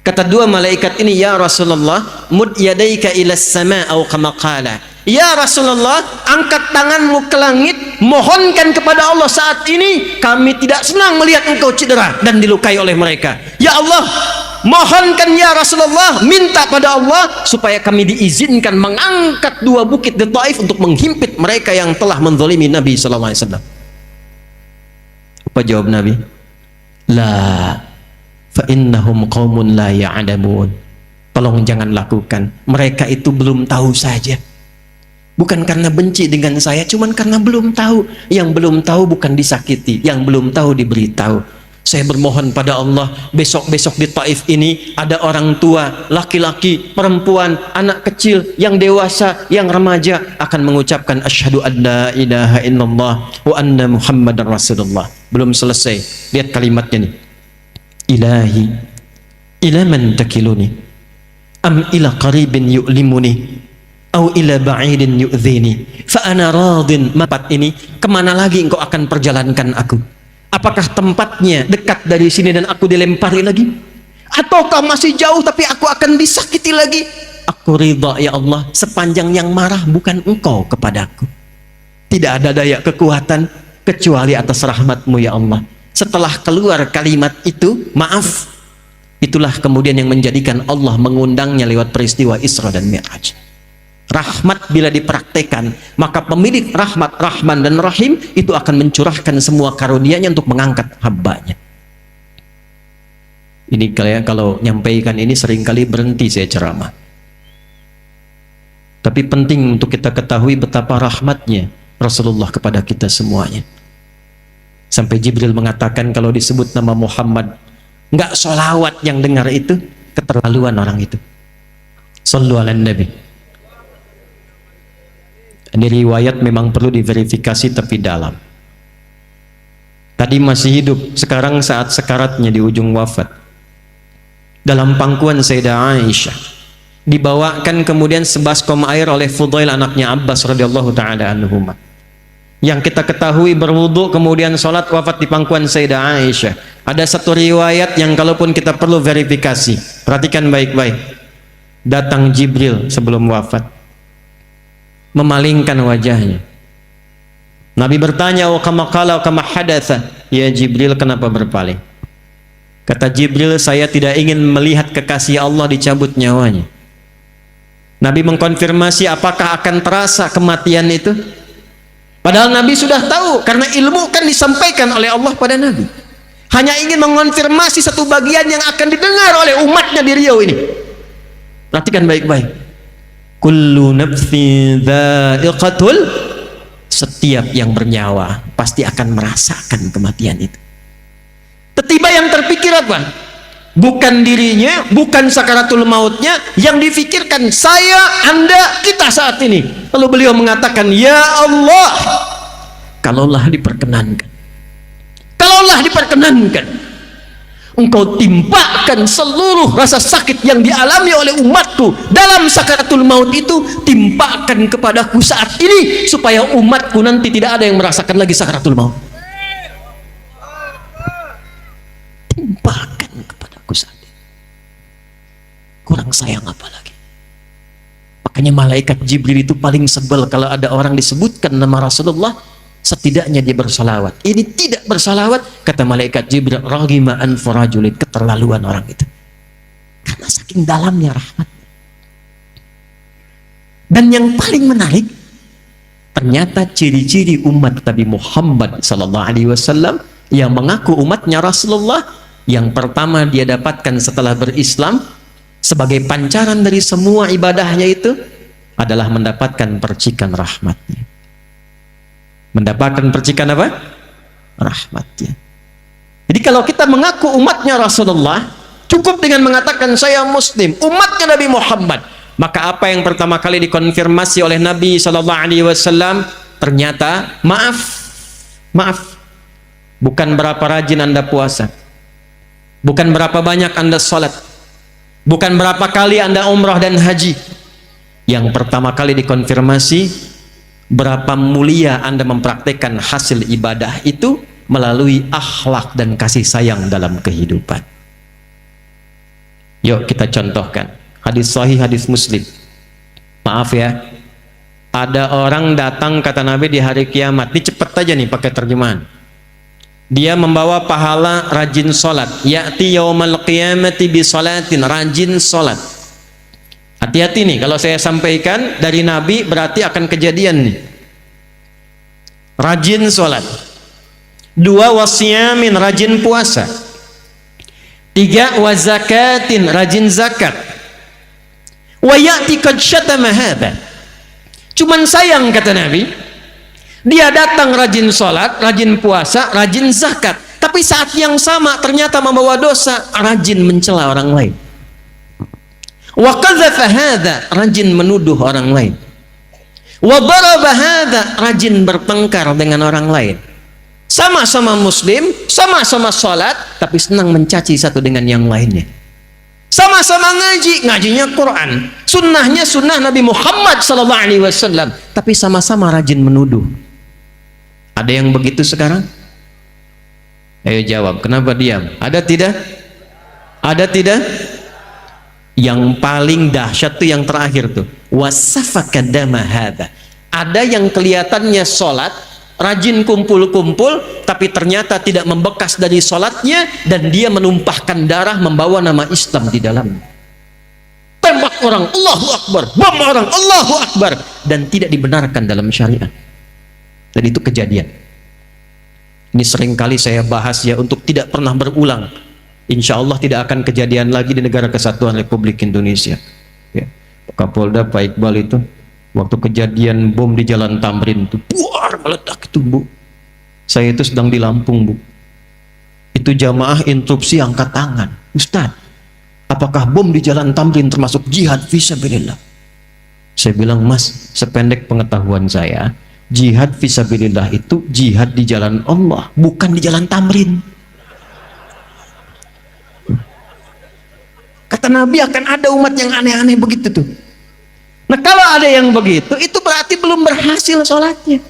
S1: Kata dua malaikat ini, ya Rasulullah, mud yadaika ilas sama au kama qala. Ya Rasulullah, angkat tanganmu ke langit, mohonkan kepada Allah saat ini, kami tidak senang melihat engkau cedera dan dilukai oleh mereka. Ya Allah, mohonkan ya Rasulullah, minta pada Allah supaya kami diizinkan mengangkat dua bukit di Taif untuk menghimpit mereka yang telah menzalimi Nabi sallallahu alaihi wasallam. Apa jawab Nabi? La fa innahum qaumun la ya'lamun. Tolong jangan lakukan. Mereka itu belum tahu saja. Bukan karena benci dengan saya, cuman karena belum tahu. Yang belum tahu bukan disakiti, yang belum tahu diberitahu. Saya bermohon pada Allah, besok-besok di Taif ini ada orang tua, laki-laki, perempuan, anak kecil, yang dewasa, yang remaja akan mengucapkan asyhadu an la ilaha illallah wa anna muhammadar rasulullah. Belum selesai, lihat kalimatnya nih. Ilahi ila man takiluni am ila qaribin yu'limuni au ila ba'idin yu'dhini fa ana radin. Mapat ini, kemana lagi engkau akan perjalankan aku? Apakah tempatnya dekat dari sini dan aku dilempari lagi, ataukah masih jauh tapi aku akan disakiti lagi? Aku ridha ya Allah sepanjang yang marah bukan engkau kepadaku. Tidak ada daya kekuatan kecuali atas rahmatmu ya Allah. Setelah keluar kalimat itu, maaf, itulah kemudian yang menjadikan Allah mengundangnya lewat peristiwa Isra dan Mi'raj. Rahmat bila dipraktekan, maka pemilik rahmat, Rahman dan Rahim itu akan mencurahkan semua karunia-Nya untuk mengangkat hambanya. Ini kalau nyampaikan ini seringkali berhenti saya ceramah. Tapi penting untuk kita ketahui betapa rahmatnya Rasulullah kepada kita semuanya. Sampai Jibril mengatakan kalau disebut nama Muhammad, nggak sholawat yang dengar itu, keterlaluan orang itu. Sallu ala Nabi. Ini riwayat memang perlu diverifikasi tapi dalam. Tadi masih hidup, sekarang saat sekaratnya di ujung wafat. Dalam pangkuan Sayyidah Aisyah, dibawakan kemudian sebaskom air oleh Fudail anaknya Abbas radhiyallahu taala anhuma. Yang kita ketahui berwudu kemudian sholat wafat di pangkuan Sayyidah Aisyah. Ada satu riwayat yang kalaupun kita perlu verifikasi, perhatikan baik-baik. Datang Jibril sebelum wafat, memalingkan wajahnya. Nabi bertanya, "Wa kama qala kama hadatsa?" Ya Jibril, kenapa berpaling? Kata Jibril, saya tidak ingin melihat kekasih Allah dicabut nyawanya. Nabi mengkonfirmasi apakah akan terasa kematian itu. Padahal Nabi sudah tahu, karena ilmu kan disampaikan oleh Allah pada Nabi. Hanya ingin mengonfirmasi satu bagian yang akan didengar oleh umatnya di Riau ini. Perhatikan baik-baik. Kullu nafsin dha'iqatul, setiap yang bernyawa pasti akan merasakan kematian itu. Tiba yang terpikir apa? Bukan dirinya, bukan sakaratul mautnya, yang difikirkan saya, Anda, kita saat ini. Lalu beliau mengatakan, ya Allah, kalaulah diperkenankan, Engkau timpakan seluruh rasa sakit yang dialami oleh umatku dalam sakaratul maut itu, timpakan kepadaku saat ini, supaya umatku nanti tidak ada yang merasakan lagi sakaratul maut. Timpakan kepadaku saat ini. Kurang sayang apa lagi? Makanya malaikat Jibril itu paling sebel kalau ada orang disebutkan nama Rasulullah, setidaknya dia bersalawat. Ini tidak bersalawat, kata malaikat Jibril, raghima anfu rajulin, keterlaluan orang itu. Karena saking dalamnya rahmat. Dan yang paling menarik, ternyata ciri-ciri umat Nabi Muhammad sallallahu alaihi wasallam yang mengaku umatnya Rasulullah, yang pertama dia dapatkan setelah berislam sebagai pancaran dari semua ibadahnya itu adalah mendapatkan percikan rahmatnya. Mendapatkan percikan apa? Rahmatnya. Jadi kalau kita mengaku umatnya Rasulullah, cukup dengan mengatakan saya muslim, umatnya Nabi Muhammad, maka apa yang pertama kali dikonfirmasi oleh Nabi SAW? Ternyata maaf, bukan berapa rajin Anda puasa, bukan berapa banyak Anda sholat, bukan berapa kali Anda umrah dan haji. Yang pertama kali dikonfirmasi, berapa mulia Anda mempraktekkan hasil ibadah itu melalui akhlak dan kasih sayang dalam kehidupan. Yuk kita contohkan hadis sahih, hadis Muslim. Maaf ya, ada orang datang kata Nabi di hari kiamat, ini cepet aja nih pakai terjemahan, dia membawa pahala rajin sholat, ya'ti yaumal qiyamati bi sholatin, rajin sholat. Hati-hati nih kalau saya sampaikan dari Nabi berarti akan kejadian nih. Rajin sholat. 2 wasyamin, rajin puasa. 3 wazakatin, rajin zakat. Wa ya'ti qad syatama hadha. Cuman sayang kata Nabi, dia datang rajin sholat, rajin puasa, rajin zakat, tapi saat yang sama ternyata membawa dosa, rajin mencela orang lain. Wa qadzafa hadza, rajin menuduh orang lain. Wa daraba hadza, rajin bertengkar dengan orang lain. Sama-sama muslim, sama-sama sholat, tapi senang mencaci satu dengan yang lainnya. Sama-sama ngaji, ngajinya Quran, sunnahnya sunnah Nabi Muhammad SAW, tapi sama-sama rajin menuduh. Ada yang begitu sekarang? Ayo jawab, kenapa diam? Ada tidak? Ada tidak? Yang paling dahsyat tuh yang terakhir tuh, wasafaka dama hadza. Ada yang kelihatannya sholat, rajin kumpul-kumpul, tapi ternyata tidak membekas dari sholatnya, dan dia menumpahkan darah membawa nama Islam di dalamnya. Tembak orang, Allahu Akbar, bom orang, Allahu Akbar, dan tidak dibenarkan dalam syariat. Dan itu kejadian. Ini seringkali saya bahas ya, untuk tidak pernah berulang. Insya Allah tidak akan kejadian lagi di negara kesatuan Republik Indonesia ya. Pak Kapolda, Pak Iqbal itu waktu kejadian bom di Jalan Tamrin itu buar meledak itu Bu, saya itu sedang di Lampung Bu, itu jamaah instruksi angkat tangan, Ustaz, apakah bom di Jalan Tamrin termasuk jihad fisabilillah? Saya bilang, Mas, sependek pengetahuan saya, jihad fisabilillah itu jihad di jalan Allah, bukan di Jalan Tamrin. Kata Nabi akan ada umat yang aneh-aneh begitu tuh. Nah kalau ada yang begitu, itu berarti belum berhasil sholatnya.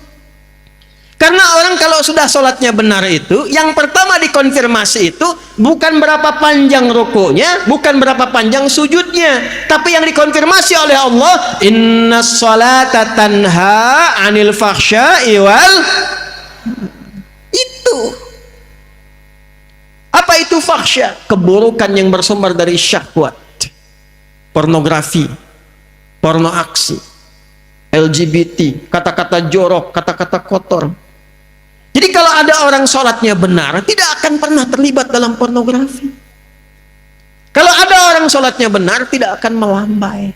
S1: Karena orang kalau sudah sholatnya benar itu, yang pertama dikonfirmasi itu bukan berapa panjang rukunya, bukan berapa panjang sujudnya, tapi yang dikonfirmasi oleh Allah, inna sholata tanha anil fakhsya'i wal, itu. Apa itu fakhsya? Keburukan yang bersumber dari syahwat, pornografi, porno aksi, LGBT, kata-kata jorok, kata-kata kotor. Jadi kalau ada orang sholatnya benar, tidak akan pernah terlibat dalam pornografi. Kalau ada orang sholatnya benar, tidak akan melambai.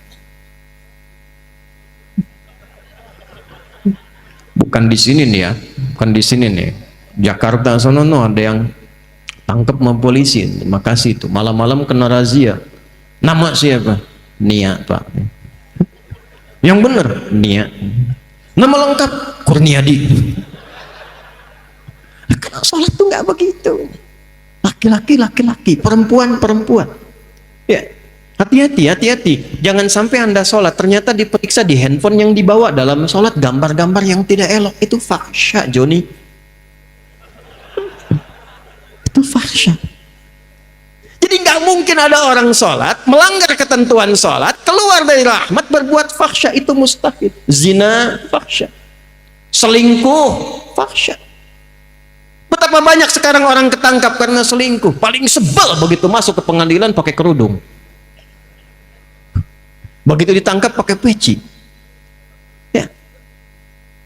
S1: Bukan di sini nih ya, bukan di sini nih. Jakarta sono ada yang tangkap sama polisi, makasih itu malam-malam kena razia. Nama siapa? Nia Pak. Yang benar Nia. Nama lengkap Kurniadi. Karena sholat tuh nggak begitu. Laki-laki laki-laki, perempuan perempuan. Ya, hati-hati. Jangan sampai Anda sholat ternyata diperiksa di handphone yang dibawa dalam sholat gambar-gambar yang tidak elok. Itu fahsya, Joni. Itu fahsya. Jadi nggak mungkin ada orang sholat melanggar ketentuan sholat, keluar dari rahmat, berbuat fahsya. Itu mustahil. Zina fahsya, selingkuh fahsya. Betapa banyak sekarang orang ketangkap karena selingkuh. Paling sebel begitu masuk ke pengadilan pakai kerudung, begitu ditangkap pakai peci ya.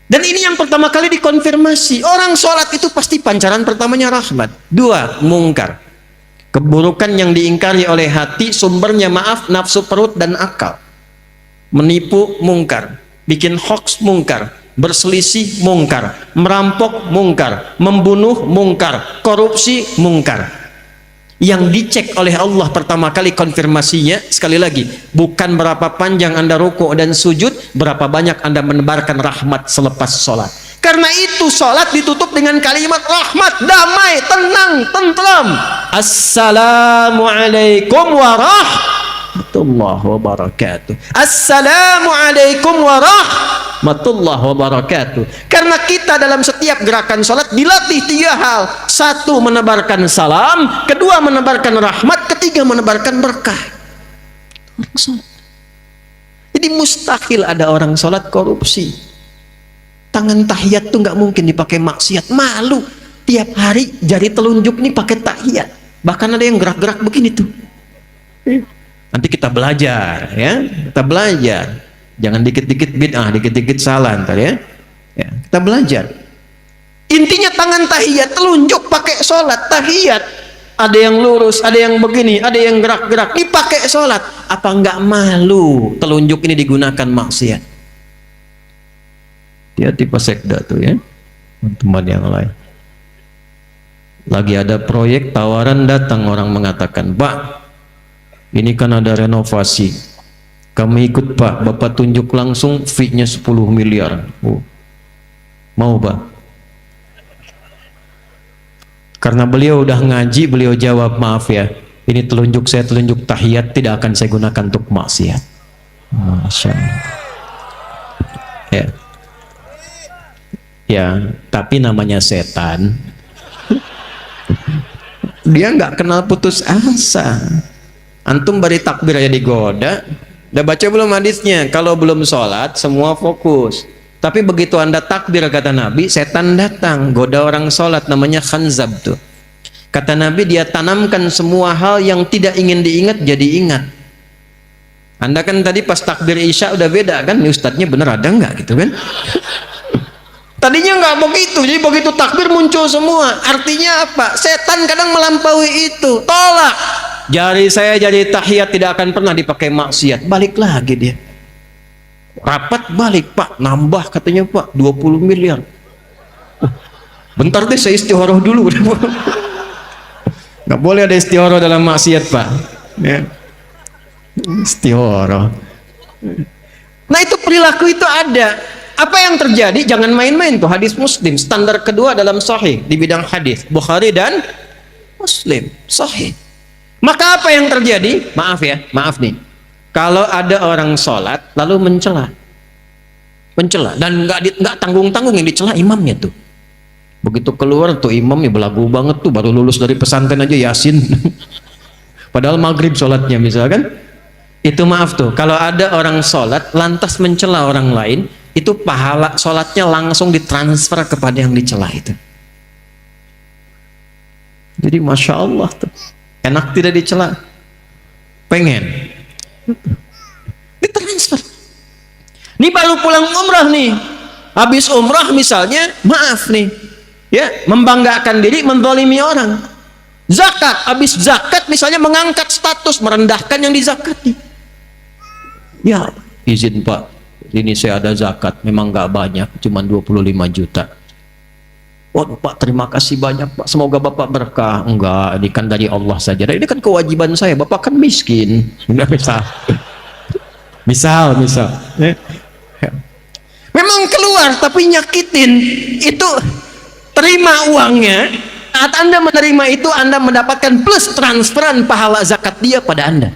S1: Dan ini yang pertama kali dikonfirmasi. Orang sholat itu pasti pancaran pertamanya rahmat. 2, mungkar. Keburukan yang diingkari oleh hati, sumbernya maaf, nafsu perut dan akal. Menipu, mungkar. Bikin hoax, mungkar. Berselisih, mungkar. Merampok, mungkar. Membunuh, mungkar. Korupsi, mungkar. Yang dicek oleh Allah pertama kali konfirmasinya, sekali lagi, bukan berapa panjang Anda rukuk dan sujud, berapa banyak Anda menebarkan rahmat selepas sholat. Karena itu sholat ditutup dengan kalimat rahmat, damai, tenang, tentram. Assalamualaikum warahmatullahi wabarakatuh. Assalamualaikum warahmatullahi wabarakatuh. Karena kita dalam setiap gerakan sholat dilatih 3 hal. 1, menebarkan salam. 2, menebarkan rahmat. 3, menebarkan berkah. Jadi mustahil ada orang sholat korupsi. Tangan tahiyat tuh nggak mungkin dipakai maksiat. Malu tiap hari jari telunjuk nih pakai tahiyat. Bahkan ada yang gerak-gerak begini tuh. Nanti kita belajar ya, kita belajar. Jangan dikit-dikit bid'ah, dikit-dikit salah ntar ya. Ya, kita belajar. Intinya tangan tahiyat, telunjuk pakai sholat tahiyat. Ada yang lurus, ada yang begini, ada yang gerak-gerak. Dipakai sholat. Apa nggak malu telunjuk ini digunakan maksiat? Hati-hati pas sekda tuh ya, teman yang lain. Lagi ada proyek tawaran, datang orang mengatakan, Pak, ini kan ada renovasi. Kami ikut Pak, Bapak tunjuk langsung fee-nya 10 miliar. Oh. Mau Pak? Karena beliau udah ngaji, beliau jawab, maaf ya, ini telunjuk saya telunjuk tahiyat, tidak akan saya gunakan untuk maksiat. Masya Allah. Ya. Ya, tapi namanya setan. Dia nggak kenal putus asa. Antum bari takbir aja digoda. Udah baca belum hadisnya? Kalau belum sholat semua fokus. Tapi begitu Anda takbir, kata Nabi, setan datang goda orang sholat, namanya khanzab tuh. Kata Nabi, dia tanamkan semua hal yang tidak ingin diingat jadi ingat. Anda kan tadi pas takbir isya udah beda kan, ustadznya bener ada nggak gitu kan? Tadinya nggak begitu, jadi begitu takbir muncul semua. Artinya apa? Setan kadang melampaui itu. Tolak. Jari saya jadi tahiyat tidak akan pernah dipakai maksiat. Balik lagi dia. Rapat balik, Pak. Nambah katanya Pak, 20 miliar. Bentar deh saya istikharah dulu. Nggak boleh ada istikharah dalam maksiat Pak. Ya. Istikharah. Nah itu perilaku itu ada. Apa yang terjadi? Jangan main-main tuh. Hadis Muslim, standar kedua dalam sahih di bidang hadis, Bukhari dan Muslim, sahih. Maka apa yang terjadi? Maaf ya, maaf nih. Kalau ada orang sholat lalu mencela dan nggak tanggung-tanggung yang dicela imamnya tuh. Begitu keluar tuh imamnya belagu banget tuh, baru lulus dari pesantren aja Yasin. Padahal maghrib sholatnya misalkan. Itu maaf tuh. Kalau ada orang sholat lantas mencela orang lain, itu pahala sholatnya langsung ditransfer kepada yang dicela itu. Jadi masya Allah tuh, enak tidak dicela, pengen ditransfer. Ini baru pulang umrah nih, habis umrah misalnya, maaf nih, ya membanggakan diri, menzalimi orang. Zakat, habis zakat misalnya mengangkat status, merendahkan yang dizakati. Ya izin Pak, ini saya ada zakat, memang nggak banyak, cuma 25 juta. Oh Pak, terima kasih banyak Pak, semoga Bapak berkah. Enggak, ini kan dari Allah saja. Ini kan kewajiban saya, Bapak kan miskin. Misal. Memang keluar tapi nyakitin. Itu terima uangnya. Saat Anda menerima itu, Anda mendapatkan plus transferan pahala zakat dia pada Anda.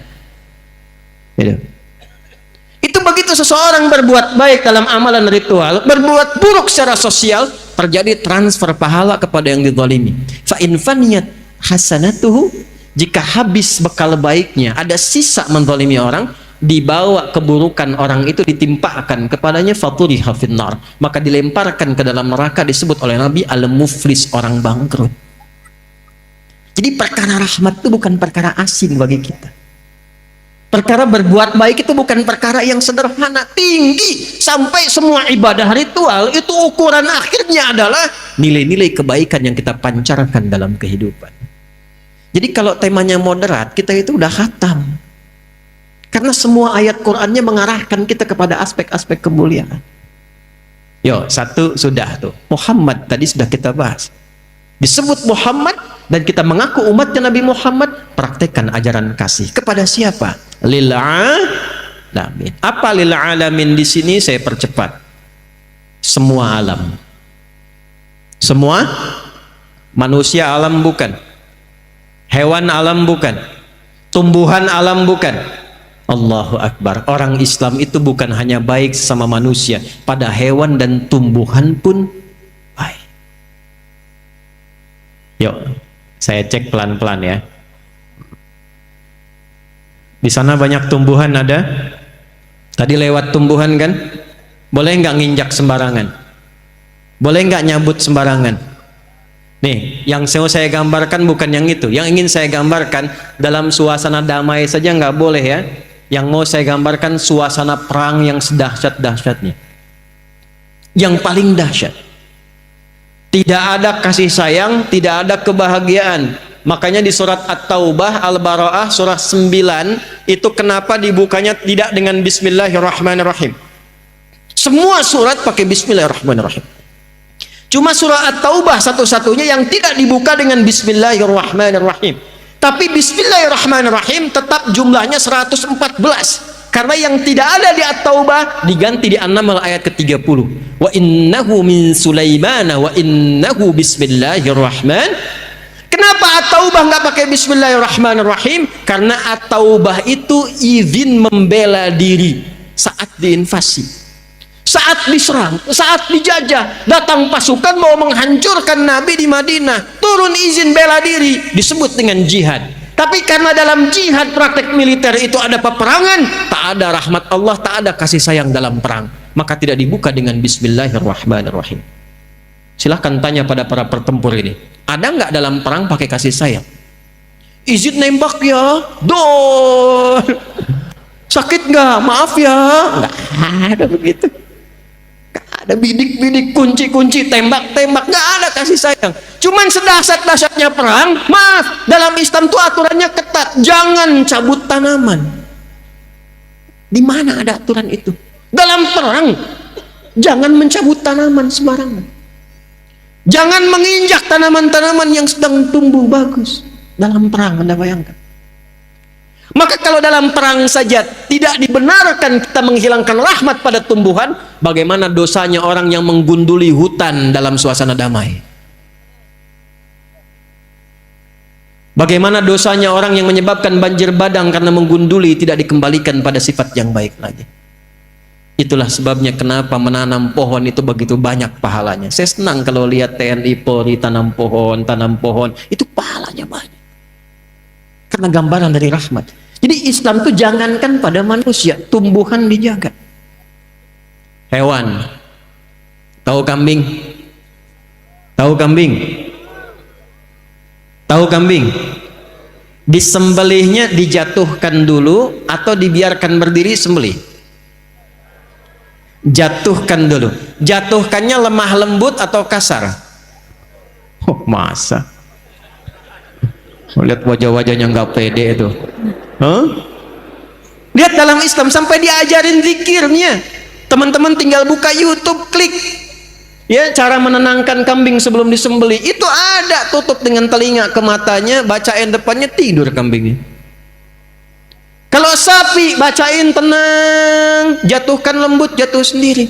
S1: Itu begitu seseorang berbuat baik dalam amalan ritual, berbuat buruk secara sosial, terjadi transfer pahala kepada yang dizalimi. Fa in faniyat hasanatuhu, jika habis bekal baiknya, ada sisa menzalimi orang, dibawa keburukan orang itu ditimpakan kepadanya, faturiha finnar, maka dilemparkan ke dalam neraka, disebut oleh Nabi al-muflis, orang bangkrut. Jadi perkara rahmat itu bukan perkara asing bagi kita. Perkara berbuat baik itu bukan perkara yang sederhana, tinggi. Sampai semua ibadah ritual itu ukuran akhirnya adalah nilai-nilai kebaikan yang kita pancarkan dalam kehidupan. Jadi kalau temanya moderat, kita itu udah khatam. Karena semua ayat Qur'annya mengarahkan kita kepada aspek-aspek kemuliaan. Yo, satu sudah tuh. Muhammad tadi sudah kita bahas. Disebut Muhammad dan kita mengaku umatnya Nabi Muhammad, praktekkan ajaran kasih kepada siapa? Lil alamin. Apa lil alamin di sini? Saya percepat. Semua alam. Semua manusia alam bukan. Hewan alam bukan. Tumbuhan alam bukan. Allahu Akbar. Orang Islam itu bukan hanya baik sama manusia, pada hewan dan tumbuhan pun baik. Yuk, saya cek pelan-pelan ya. Di sana banyak tumbuhan ada. Tadi lewat tumbuhan kan? Boleh nggak nginjak sembarangan? Boleh nggak nyabut sembarangan? Nih, yang saya gambarkan bukan yang itu. Yang ingin saya gambarkan dalam suasana damai saja nggak boleh ya. Yang mau saya gambarkan suasana perang yang sedahsyat-dahsyatnya. Yang paling dahsyat. Tidak ada kasih sayang, tidak ada kebahagiaan. Makanya di surat At-Taubah, Al-Bara'ah, surah 9, itu kenapa dibukanya tidak dengan Bismillahirrahmanirrahim. Semua surat pakai Bismillahirrahmanirrahim. Cuma surah At-Taubah satu-satunya yang tidak dibuka dengan Bismillahirrahmanirrahim. Tapi Bismillahirrahmanirrahim tetap jumlahnya 114. Karena yang tidak ada di At-Taubah diganti di An-Naml ayat ke-30. Wa innahu min Sulaimana wa innahu bismillahirrahman. Kenapa At-Taubah nggak pakai Bismillahirrahmanirrahim? Karena At-Taubah itu izin membela diri saat diinvasi, saat diserang, saat dijajah. Datang pasukan mau menghancurkan Nabi di Madinah, turun izin bela diri, disebut dengan jihad. Tapi karena dalam jihad praktek militer itu ada peperangan, tak ada rahmat Allah, tak ada kasih sayang dalam perang, maka tidak dibuka dengan Bismillahirrahmanirrahim. Silahkan tanya pada para pertempur ini, ada nggak dalam perang pakai kasih sayang? Izin nembak ya, dol. Sakit nggak? Maaf ya, nggak ada begitu. Ada bidik-bidik, kunci-kunci, tembak-tembak, nggak ada kasih sayang. Cuman sedahsyat-dahsyatnya perang, maaf, dalam Islam tuh aturannya ketat, jangan cabut tanaman. Di mana ada aturan itu? Dalam perang, jangan mencabut tanaman sembarangan. Jangan menginjak tanaman-tanaman yang sedang tumbuh bagus. Dalam perang, Anda bayangkan. Maka kalau dalam perang saja tidak dibenarkan kita menghilangkan rahmat pada tumbuhan, bagaimana dosanya orang yang menggunduli hutan dalam suasana damai? Bagaimana dosanya orang yang menyebabkan banjir bandang karena menggunduli tidak dikembalikan pada sifat yang baik lagi? Itulah sebabnya kenapa menanam pohon itu begitu banyak pahalanya. Saya senang kalau lihat TNI Polri tanam pohon, itu pahalanya banyak. Karena gambaran dari rahmat. Jadi Islam itu jangankan pada manusia, tumbuhan dijaga. Hewan. Tahu kambing? Tahu kambing? Tahu kambing? Disembelihnya dijatuhkan dulu atau dibiarkan berdiri sembelih? Jatuhkan dulu. Jatuhkannya lemah lembut atau kasar? Oh, masa? Lihat wajah-wajahnya nggak pede itu. Huh? Lihat dalam Islam sampai diajarin zikirnya. Teman-teman tinggal buka YouTube, klik ya cara menenangkan kambing sebelum disembelih. Itu ada, tutup dengan telinga ke matanya, bacain depannya, tidur kambingnya. Kalau sapi bacain tenang, jatuhkan lembut, jatuh sendiri.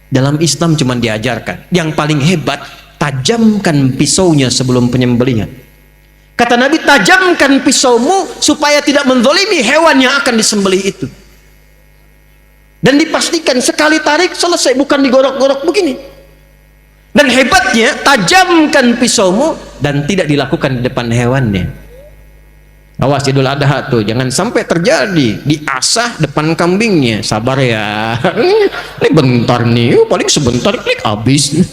S1: Dalam Islam cuma diajarkan. Yang paling hebat, tajamkan pisaunya sebelum penyembelihan. Kata Nabi, tajamkan pisaumu supaya tidak menzalimi hewan yang akan disembelih itu. Dan dipastikan sekali tarik selesai, bukan digorok-gorok begini. Dan hebatnya, tajamkan pisaumu dan tidak dilakukan di depan hewannya. Awas Idul Adha tuh, jangan sampai terjadi diasah depan kambingnya. Sabar ya, ini bentar nih, paling sebentar klik habis.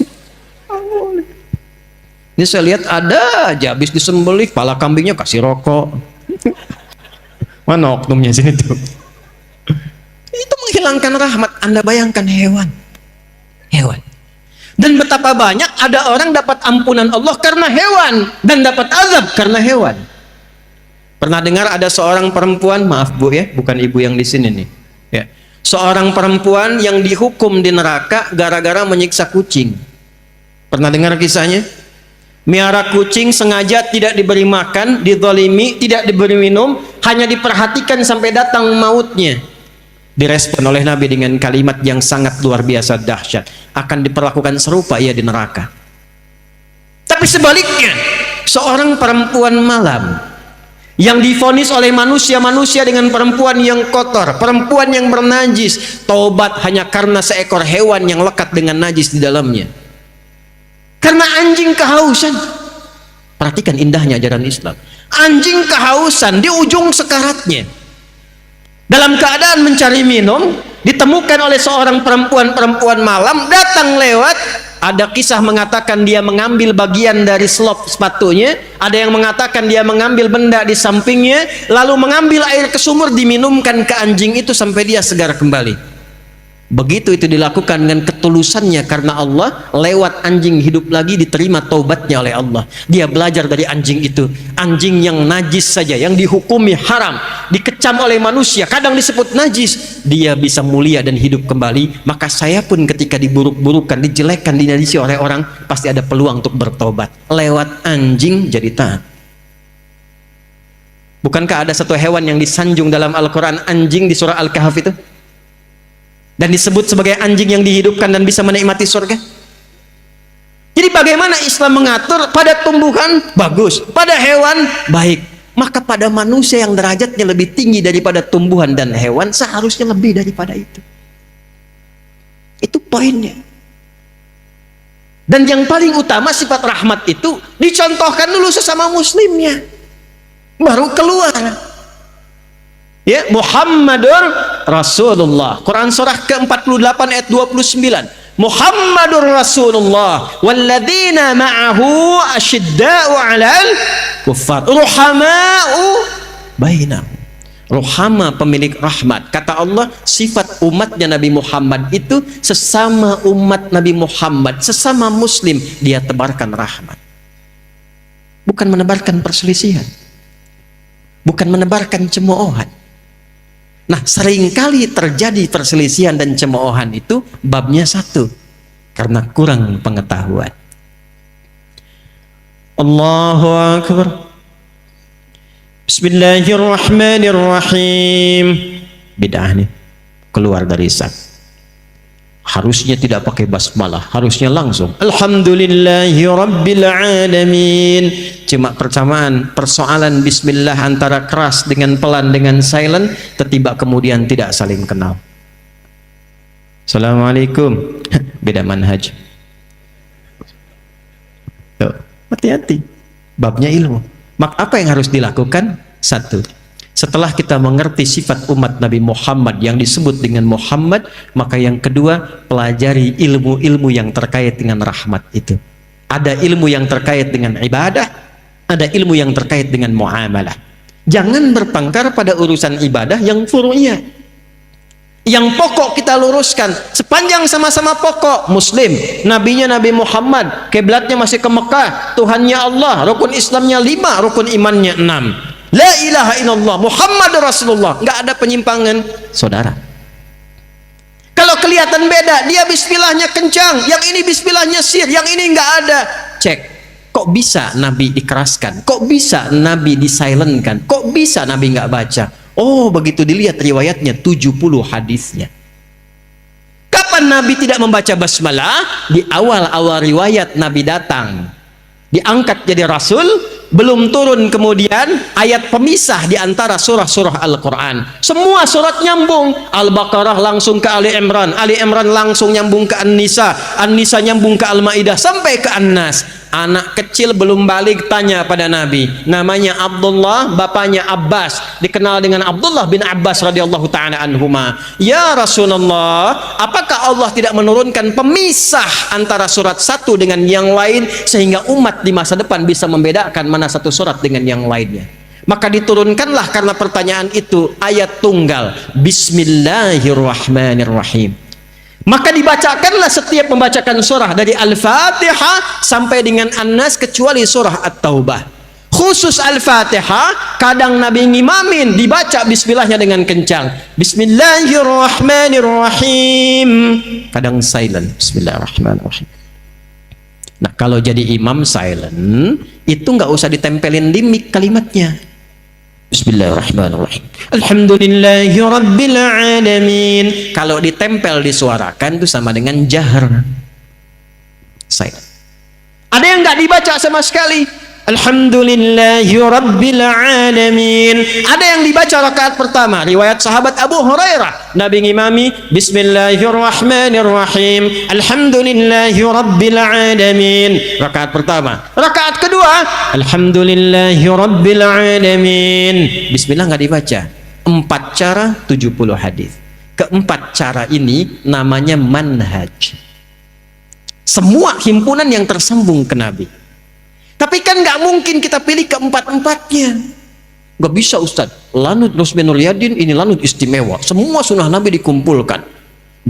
S1: Ini saya lihat ada aja habis disembelih, kepala kambingnya kasih rokok. Mana oknumnya sini tuh? Itu menghilangkan rahmat. Anda bayangkan hewan. Dan betapa banyak ada orang dapat ampunan Allah karena hewan dan dapat azab karena hewan. Pernah dengar ada seorang perempuan, maaf Bu ya, bukan ibu yang di sini nih. Ya. Seorang perempuan yang dihukum di neraka gara-gara menyiksa kucing. Pernah dengar kisahnya? Miara kucing sengaja tidak diberi makan, dizalimi, tidak diberi minum, hanya diperhatikan sampai datang mautnya. Direspon oleh Nabi dengan kalimat yang sangat luar biasa dahsyat. Akan diperlakukan serupa ia di neraka. Tapi sebaliknya, seorang perempuan malam yang divonis oleh manusia-manusia dengan perempuan yang kotor, perempuan yang bernajis, taubat hanya karena seekor hewan yang lekat dengan najis di dalamnya. Karena anjing kehausan. Perhatikan indahnya ajaran Islam. Anjing kehausan di ujung sekaratnya, dalam keadaan mencari minum, ditemukan oleh seorang perempuan malam, datang lewat. Ada kisah mengatakan dia mengambil bagian dari selop sepatunya, ada yang mengatakan dia mengambil benda di sampingnya, lalu mengambil air ke sumur, diminumkan ke anjing itu sampai dia segar kembali. Begitu itu dilakukan dengan ketulusannya karena Allah, lewat anjing hidup lagi, diterima taubatnya oleh Allah. Dia belajar dari anjing itu. Anjing yang najis saja, yang dihukumi haram, dikecam oleh manusia, kadang disebut najis, dia bisa mulia dan hidup kembali. Maka saya pun ketika diburuk-burukan, dijelekkan, dinajisi oleh orang, pasti ada peluang untuk bertobat. Lewat anjing jadi taat. Bukankah ada satu hewan yang disanjung dalam Al-Quran, anjing di surah Al-Kahf itu? Dan disebut sebagai anjing yang dihidupkan dan bisa menikmati surga. Jadi bagaimana Islam mengatur? Pada tumbuhan bagus, pada hewan baik, maka pada manusia yang derajatnya lebih tinggi daripada tumbuhan dan hewan seharusnya lebih daripada itu. Itu poinnya. Dan yang paling utama, sifat rahmat itu dicontohkan dulu sesama muslimnya, baru keluar. Ya, Muhammadur Rasulullah. Quran surah ke-48 ayat 29. Muhammadur Rasulullah walladzina ma'ahu asyidda'u 'alal kuffar ruhama'u bainahum. Ruhama, pemilik rahmat. Kata Allah, sifat umatnya Nabi Muhammad itu sesama umat Nabi Muhammad, sesama muslim, dia tebarkan rahmat. Bukan menebarkan perselisihan, bukan menebarkan cemoohan. Nah, seringkali terjadi perselisihan dan cemoohan itu babnya satu, karena kurang pengetahuan. Allahu Akbar. Bismillahirrahmanirrahim. Bid'ah nih, keluar dari saf. Harusnya tidak pakai basmalah, harusnya langsung Alhamdulillahi Rabbil Alamin. Cuma persoalan bismillah antara keras dengan pelan dengan silent, tiba kemudian tidak saling kenal. Assalamualaikum. Beda manhaj. Tuh, hati-hati, babnya ilmu. Maka apa yang harus dilakukan? Satu, setelah kita mengerti sifat umat Nabi Muhammad yang disebut dengan Muhammad, maka yang kedua, pelajari ilmu-ilmu yang terkait dengan rahmat itu. Ada ilmu yang terkait dengan ibadah, ada ilmu yang terkait dengan muamalah. Jangan bertengkar pada urusan ibadah yang furu'iyah. Yang pokok kita luruskan, sepanjang sama-sama pokok, muslim, nabinya Nabi Muhammad, kiblatnya masih ke Mekah, Tuhannya Allah, rukun Islamnya 5, rukun imannya 6. La ilaha illallah Muhammad Rasulullah, nggak ada penyimpangan, saudara. Kalau kelihatan beda, dia bismillahnya kencang, yang ini bismillahnya sir, yang ini nggak ada, cek. Kok bisa Nabi dikeraskan? Kok bisa Nabi disilentkan? Kok bisa Nabi nggak baca? Oh, begitu dilihat riwayatnya 70 hadisnya. Kapan Nabi tidak membaca basmalah? Di awal-awal riwayat Nabi datang, diangkat jadi Rasul, belum turun kemudian ayat pemisah di antara surah-surah Al-Quran. Semua surat nyambung. Al-Baqarah langsung ke Ali Imran, Ali Imran langsung nyambung ke An-Nisa, An-Nisa nyambung ke Al-Ma'idah sampai ke An-Nas. Anak kecil belum balik tanya pada Nabi, namanya Abdullah, bapaknya Abbas, dikenal dengan Abdullah bin Abbas radhiyallahu ta'ala anhuma. Ya Rasulullah, apakah Allah tidak menurunkan pemisah antara surat satu dengan yang lain sehingga umat di masa depan bisa membedakan mana satu surat dengan yang lainnya? Maka diturunkanlah karena pertanyaan itu ayat tunggal, Bismillahirrahmanirrahim. Maka dibacakanlah setiap membacakan surah dari Al-Fatihah sampai dengan An-Nas kecuali surah At-Taubah. Khusus Al-Fatihah kadang Nabi ngimamin dibaca bismillahnya dengan kencang, Bismillahirrahmanirrahim, kadang silent, Bismillahirrahmanirrahim. Nah, kalau jadi imam silent itu nggak usah ditempelin di mic kalimatnya. Bismillahirrahmanirrahim, Alhamdulillahi Rabbil Alamin. Kalau ditempel disuarakan itu sama dengan jahar, silent. Ada yang nggak dibaca sama sekali, Alhamdulillahi Rabbil Alamin. Ada yang dibaca rakaat pertama, riwayat sahabat Abu Hurairah, Nabi ngimami Bismillahirrahmanirrahim, Alhamdulillahi Rabbil Alamin, rakaat pertama. Rakaat kedua, Alhamdulillahi Rabbil Alamin, bismillah nggak dibaca. 4 cara 70 hadis. Keempat cara ini namanya manhaj, semua himpunan yang tersambung ke Nabi. Tapi kan nggak mungkin kita pilih keempat-empatnya. Nggak bisa Ustaz. Lanut Rusmin Nuryadin ini lanut istimewa. Semua sunnah Nabi dikumpulkan.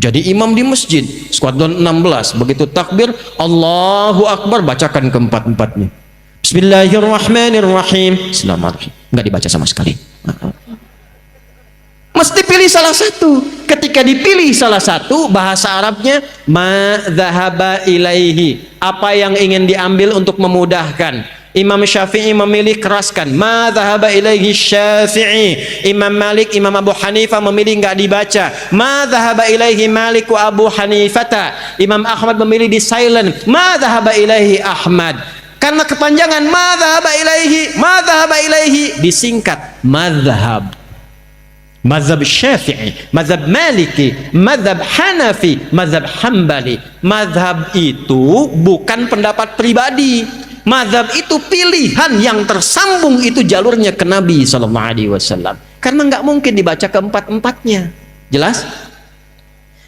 S1: Jadi imam di masjid, skuadron 16. Begitu takbir, Allahu Akbar, bacakan keempat-empatnya. Bismillahirrahmanirrahim. Bismillahirrahmanirrahim. Nggak dibaca sama sekali. Mesti pilih salah satu. Ketika dipilih salah satu, bahasa Arabnya ma dhahaba ilaihi, apa yang ingin diambil untuk memudahkan. Imam Syafi'i memilih keraskan, ma dhahaba ilaihi Syafi'i. Imam Malik, Imam Abu Hanifah memilih nggak dibaca, ma dhahaba ilaihi Malik wa Abu Hanifata. Imam Ahmad memilih di silent, ma dhahaba ilaihi Ahmad. Karena kepanjangan ma dhahaba ilaihi disingkat madhab. Mazhab Syafi'i, mazhab Maliki, mazhab Hanafi, mazhab Hambali. Mazhab itu bukan pendapat pribadi. Mazhab itu pilihan yang tersambung, itu jalurnya ke Nabi SAW. Karena nggak mungkin dibaca keempat-empatnya. Jelas?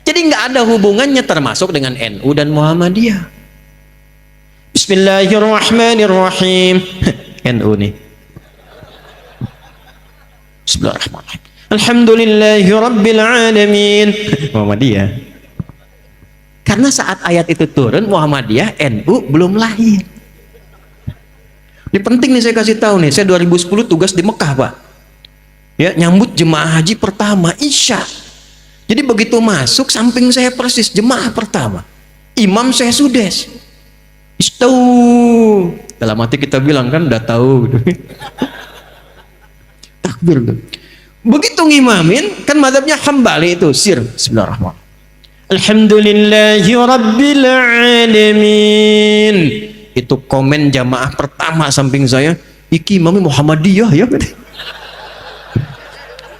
S1: Jadi nggak ada hubungannya termasuk dengan NU dan Muhammadiyah. Bismillahirrahmanirrahim. NU nih. Bismillahirrahmanirrahim. Alhamdulillahi Rabbil Alamin. Muhammadiyah. Karena saat ayat itu turun, Muhammadiyah, NU belum lahir. Ini penting nih saya kasih tahu nih. Saya 2010 tugas di Mekah, Pak. Ya, nyambut jemaah haji pertama Isya. Jadi begitu masuk, samping saya persis jemaah pertama. Imam saya Sudes. Istau. Dalam hati kita bilang kan udah tahu. Takbir tuh. Begitu ngimamin, kan mazhabnya Hambali itu sir. Bismillahirrahmanirrahim. Alhamdulillahi Rabbil Alamin. Itu komen jamaah pertama samping saya, iki imamnya Muhammadiyah ya.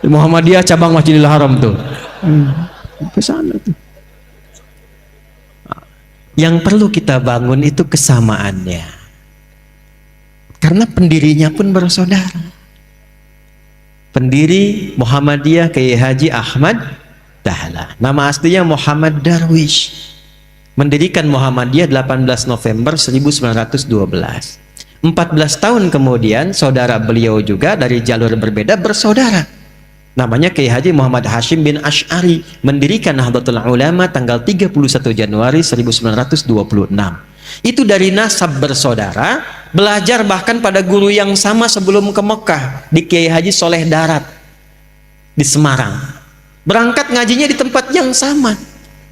S1: Muhammadiyah cabang Masjidil Haram tuh. Ke sana tuh. Yang perlu kita bangun itu kesamaannya. Karena pendirinya pun bersaudara. Pendiri Muhammadiyah Kiai Haji Ahmad Dahlan. Nama aslinya Muhammad Darwish. Mendirikan Muhammadiyah 18 November 1912. 14 tahun kemudian saudara beliau juga dari jalur berbeda bersaudara. Namanya Kiai Haji Muhammad Hashim bin Asy'ari, mendirikan Nahdlatul Ulama tanggal 31 Januari 1926. Itu dari nasab bersaudara, belajar bahkan pada guru yang sama sebelum ke Mekah, di Kiai Haji Soleh Darat di Semarang. Berangkat ngajinya di tempat yang sama,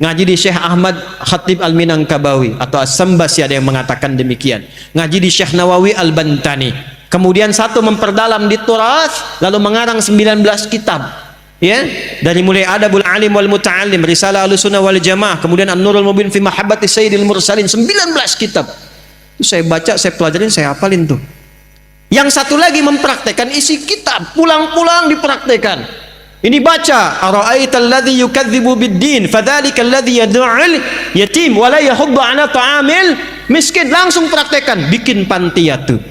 S1: ngaji di Syekh Ahmad Khatib Al-Minangkabawi atau As-Sambasi, ada yang mengatakan demikian. Ngaji di Syekh Nawawi Al-Bantani. Kemudian satu memperdalam di Turath, lalu mengarang 19 kitab. Ya, dari mulai Adabul Alim wal Muta'allim, Risalah Ahlussunnah wal Jamaah, kemudian An-Nurul Mubin fi Mahabbati Sayyidil Mursalin, 19 kitab. Itu saya baca, saya pelajarin, saya hafalin tuh. Yang satu lagi mempraktekkan isi kitab, pulang-pulang dipraktekkan. Ini baca, ara'aital ladzi yukadzibu bid-din, fadzalikal ladzi yad'ul yatim wa la yahuddu 'ala ta'amil miskin. Langsung praktekkan, bikin panti yatim.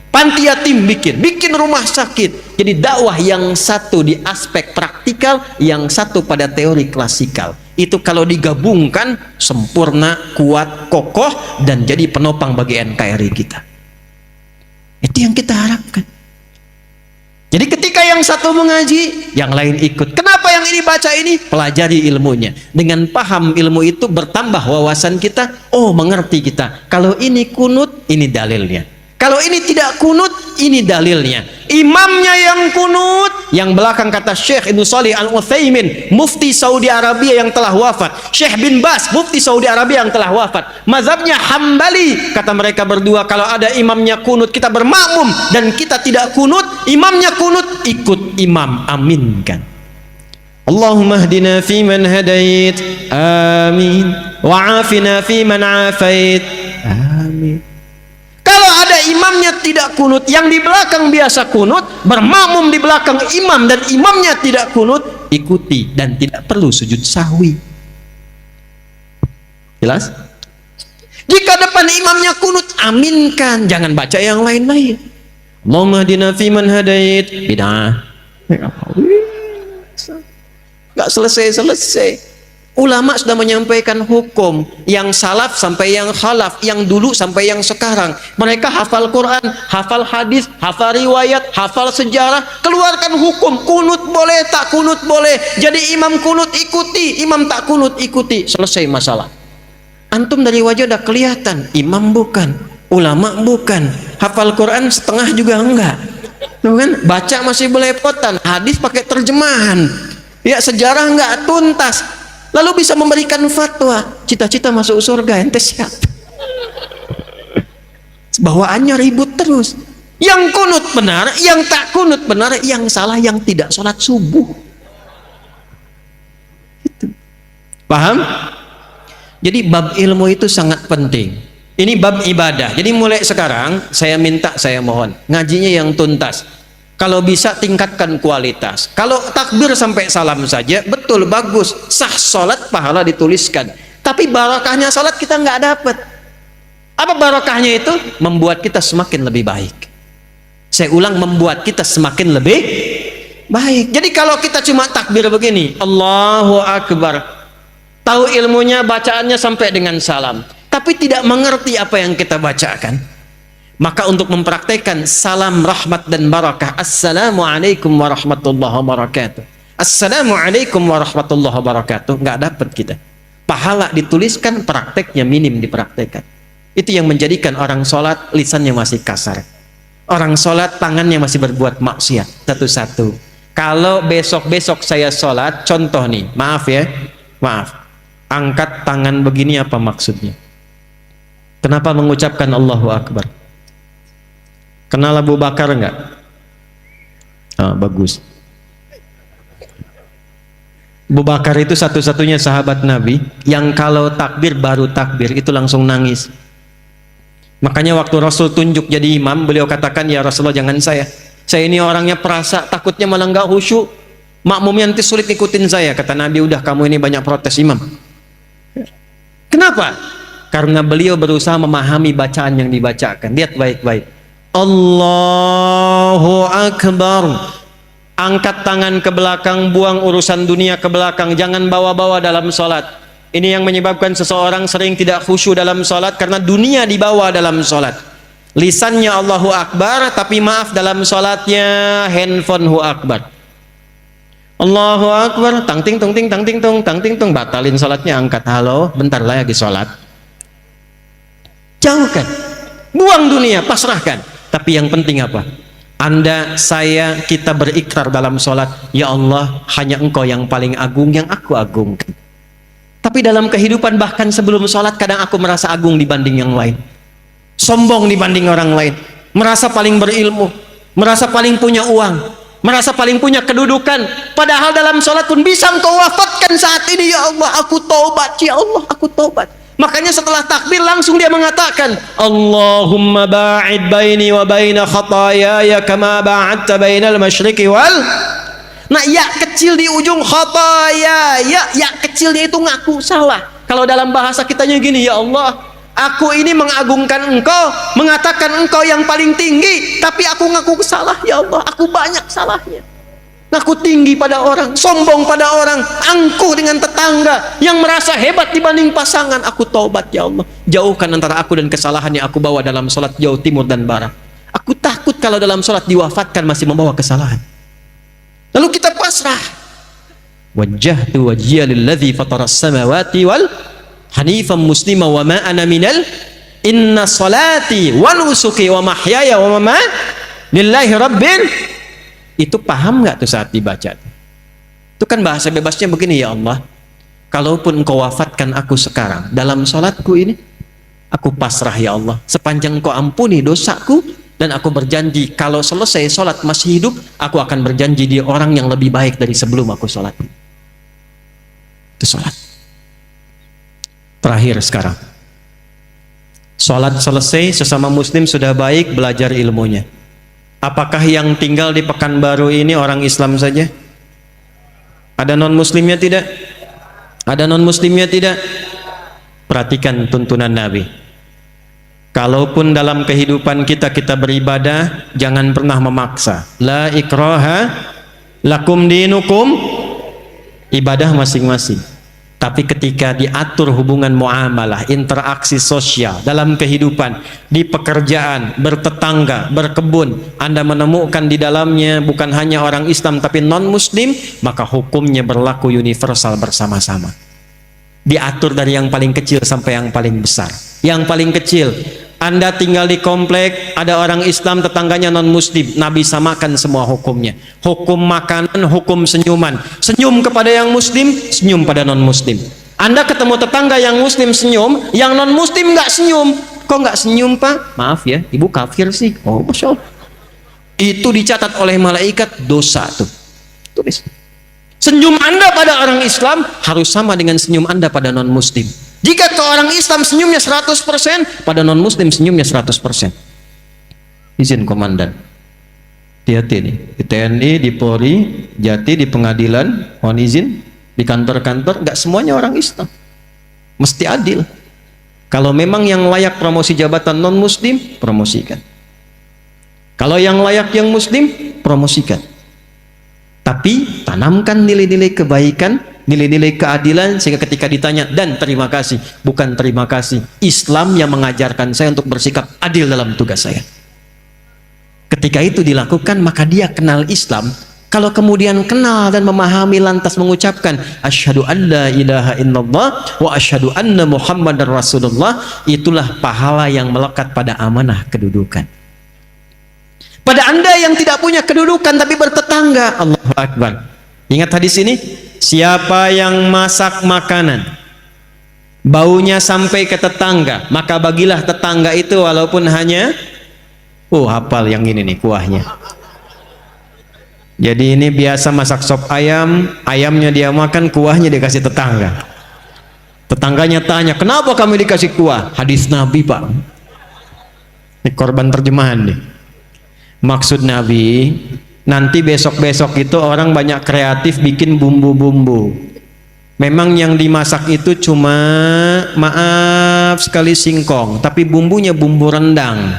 S1: Panti yatim bikin rumah sakit. Jadi dakwah yang satu di aspek praktikal, yang satu pada teori klasikal. Itu kalau digabungkan sempurna, kuat, kokoh, dan jadi penopang bagi NKRI kita. Itu yang kita harapkan. yang satu mengaji, yang lain ikut. Kenapa yang ini baca ini? Pelajari ilmunya. Dengan paham ilmu itu bertambah wawasan kita. Oh, mengerti kita. Kalau ini kunut, ini dalilnya. Kalau ini tidak kunut, ini dalilnya. Imamnya yang kunut, yang belakang kata Syekh Ibnu Shalih Al-Utsaimin, mufti Saudi Arabia yang telah wafat. Syekh bin Bas, mufti Saudi Arabia yang telah wafat. Mazhabnya Hambali, kata mereka berdua, kalau ada imamnya kunut, kita bermakmum, dan kita tidak kunut, imamnya kunut, ikut imam, aminkan. Allahumma hdina fi man hadait, amin. Wa'afina fi man afait, amin. Kalau ada imamnya tidak kunut, yang di belakang biasa kunut, bermakmum di belakang imam dan imamnya tidak kunut, ikuti dan tidak perlu sujud sahwi. Jelas? Jika depan imamnya kunut, aminkan, jangan baca yang lain-lain. Allahumma hdina fi man hadait, bid'ah. Enggak selesai-selesai. Ulama sudah menyampaikan hukum, yang salaf sampai yang khalaf, yang dulu sampai yang sekarang. Mereka hafal Quran, hafal hadis, hafal riwayat, hafal sejarah, keluarkan hukum. Kunut boleh, tak kunut boleh. Jadi imam kunut ikuti, imam tak kunut ikuti. Selesai masalah. Antum dari wajah udah kelihatan, imam bukan, ulama bukan, hafal Quran setengah juga enggak. Tuh kan? Baca masih belepotan, hadis pakai terjemahan. Ya, sejarah enggak tuntas. Lalu bisa memberikan fatwa, cita-cita masuk surga, ente siap? Bawaannya ribut terus. Yang kunut benar, yang tak kunut benar, yang salah yang tidak sholat subuh. Gitu. Paham? Jadi bab ilmu itu sangat penting. Ini bab ibadah. Jadi mulai sekarang saya minta, saya mohon, ngajinya yang tuntas. Kalau bisa tingkatkan kualitas. Kalau takbir sampai salam saja, betul, bagus, sah sholat, pahala dituliskan. Tapi barokahnya sholat kita nggak dapat. Apa barokahnya itu? Membuat kita semakin lebih baik. Saya ulang, membuat kita semakin lebih baik. Jadi kalau kita cuma takbir begini, Allahu Akbar, tahu ilmunya, bacaannya sampai dengan salam, tapi tidak mengerti apa yang kita bacakan, maka untuk mempraktekkan salam rahmat dan barakah, assalamualaikum warahmatullahi wabarakatuh, assalamualaikum warahmatullahi wabarakatuh, nggak dapat kita. Pahala dituliskan, prakteknya minim dipraktekkan. Itu yang menjadikan orang sholat lisannya masih kasar, orang sholat tangannya masih berbuat maksiat satu-satu. Kalau besok-besok saya sholat, contoh nih, maaf ya, maaf, angkat tangan begini apa maksudnya? Kenapa mengucapkan Allahu Akbar? Kenal Abu Bakar enggak? Ah, bagus. Abu Bakar itu satu-satunya sahabat Nabi yang kalau takbir, baru takbir itu langsung nangis. Makanya waktu Rasul tunjuk jadi imam, beliau katakan, ya Rasulullah, jangan saya ini orangnya perasa, takutnya malah enggak khusyuk, makmumnya nanti sulit ikutin saya. Kata Nabi, udah, kamu ini banyak protes imam. Kenapa? Karena beliau berusaha memahami bacaan yang dibacakan. Lihat baik-baik. Allahu Akbar. Angkat tangan ke belakang, buang urusan dunia ke belakang, jangan bawa-bawa dalam sholat. Ini yang menyebabkan seseorang sering tidak khusyuk dalam sholat, karena dunia dibawa dalam sholat. Lisannya Allahu Akbar, tapi maaf, dalam sholatnya handphone Hu Akbar. Allahu Akbar, tang ting tung ting tang ting tung tang ting tung, batalin sholatnya, angkat, halo, bentar lagi sholat. Jauhkan, buang dunia, pasrahkan. Tapi yang penting apa? Anda, saya, kita berikrar dalam sholat, ya Allah, hanya Engkau yang paling agung, yang aku agungkan. Tapi dalam kehidupan, bahkan sebelum sholat, kadang aku merasa agung dibanding yang lain, sombong dibanding orang lain, merasa paling berilmu, merasa paling punya uang, merasa paling punya kedudukan. Padahal dalam sholat pun bisa Engkau wafatkan saat ini, ya Allah, aku taubat, ya Allah, aku taubat. Makanya setelah takbir langsung dia mengatakan, Allahumma ba'id baini wa baina khatayaya kama ba'adta bainal masyriqi wal. Nah, ya kecil di ujung khataya, ya kecilnya itu ngaku salah. Kalau dalam bahasa kitanya gini, ya Allah, aku ini mengagungkan Engkau, mengatakan Engkau yang paling tinggi, tapi aku ngaku salah, ya Allah, aku banyak salahnya. Ngaku tinggi pada orang, sombong pada orang, angkuh dengan tetangga, yang merasa hebat dibanding pasangan. Aku taubat, ya Allah, jauhkan antara aku dan kesalahan yang aku bawa dalam sholat jauh timur dan barat. Aku takut kalau dalam sholat diwafatkan masih membawa kesalahan. Lalu kita pasrah. Wajjahtu wajhiya lilladzi fataras samawati wal hanifan muslima wa ma ana minal inna salati wa nusuki wa mahyaya wa mamati lillahi rabbil. Itu paham nggak tuh saat dibaca? Itu kan bahasa bebasnya begini, ya Allah, kalaupun engkau wafatkan aku sekarang dalam salatku ini, aku pasrah ya Allah, sepanjang engkau ampuni dosaku, dan aku berjanji kalau selesai salat masih hidup, aku akan berjanji dia orang yang lebih baik dari sebelum aku salat. Itu salat. Terakhir sekarang, salat selesai, sesama muslim sudah baik, belajar ilmunya. Apakah yang tinggal di Pekanbaru ini orang Islam saja? Ada non muslimnya tidak? Ada non muslimnya tidak? Perhatikan tuntunan Nabi. Kalaupun dalam kehidupan kita beribadah, jangan pernah memaksa. La ikraha lakum dinukum, ibadah masing-masing. Tapi ketika diatur hubungan muamalah, interaksi sosial dalam kehidupan, di pekerjaan, bertetangga, berkebun, Anda menemukan di dalamnya bukan hanya orang Islam tapi non-muslim, maka hukumnya berlaku universal bersama-sama. Diatur dari yang paling kecil sampai yang paling besar. Yang paling kecil, Anda tinggal di komplek, ada orang Islam, tetangganya non-muslim, Nabi samakan semua hukumnya. Hukum makanan, hukum senyuman. Senyum kepada yang muslim, senyum pada non-muslim. Anda ketemu tetangga yang muslim senyum, yang non-muslim nggak senyum. Kok nggak senyum, Pak? Maaf ya, ibu kafir sih. Oh, Masya Allah. Itu dicatat oleh malaikat dosa tuh. Tulis. Senyum Anda pada orang Islam harus sama dengan senyum Anda pada non-muslim. Jika ke orang Islam senyumnya 100%, pada non-muslim senyumnya 100%. Izin komandan. Hati-hati nih. Di TNI, di Polri, Jati, di pengadilan, mohon izin, di kantor-kantor, nggak semuanya orang Islam. Mesti adil. Kalau memang yang layak promosi jabatan non-muslim, promosikan. Kalau yang layak yang muslim, promosikan. Tapi tanamkan nilai-nilai kebaikan, nilai-nilai keadilan, sehingga ketika ditanya, dan terima kasih, bukan terima kasih, Islam yang mengajarkan saya untuk bersikap adil dalam tugas saya. Ketika itu dilakukan, maka dia kenal Islam. Kalau kemudian kenal dan memahami lantas mengucapkan asyhadu an la ilaha illallah wa asyhadu anna muhammadar rasulullah, itulah pahala yang melekat pada amanah kedudukan. Pada Anda yang tidak punya kedudukan tapi bertetangga, Allahu Akbar. Ingat hadis ini, siapa yang masak makanan baunya sampai ke tetangga, maka bagilah tetangga itu walaupun hanya hafal yang ini nih kuahnya. Jadi ini biasa masak sop ayam, ayamnya dia makan, kuahnya dikasih tetangga. Tetangganya tanya, kenapa kami dikasih kuah? Hadis Nabi, Pak. Ini korban terjemahan nih. Maksud Nabi, nanti besok-besok itu orang banyak kreatif bikin bumbu-bumbu. Memang yang dimasak itu cuma, maaf sekali, singkong, tapi bumbunya bumbu rendang.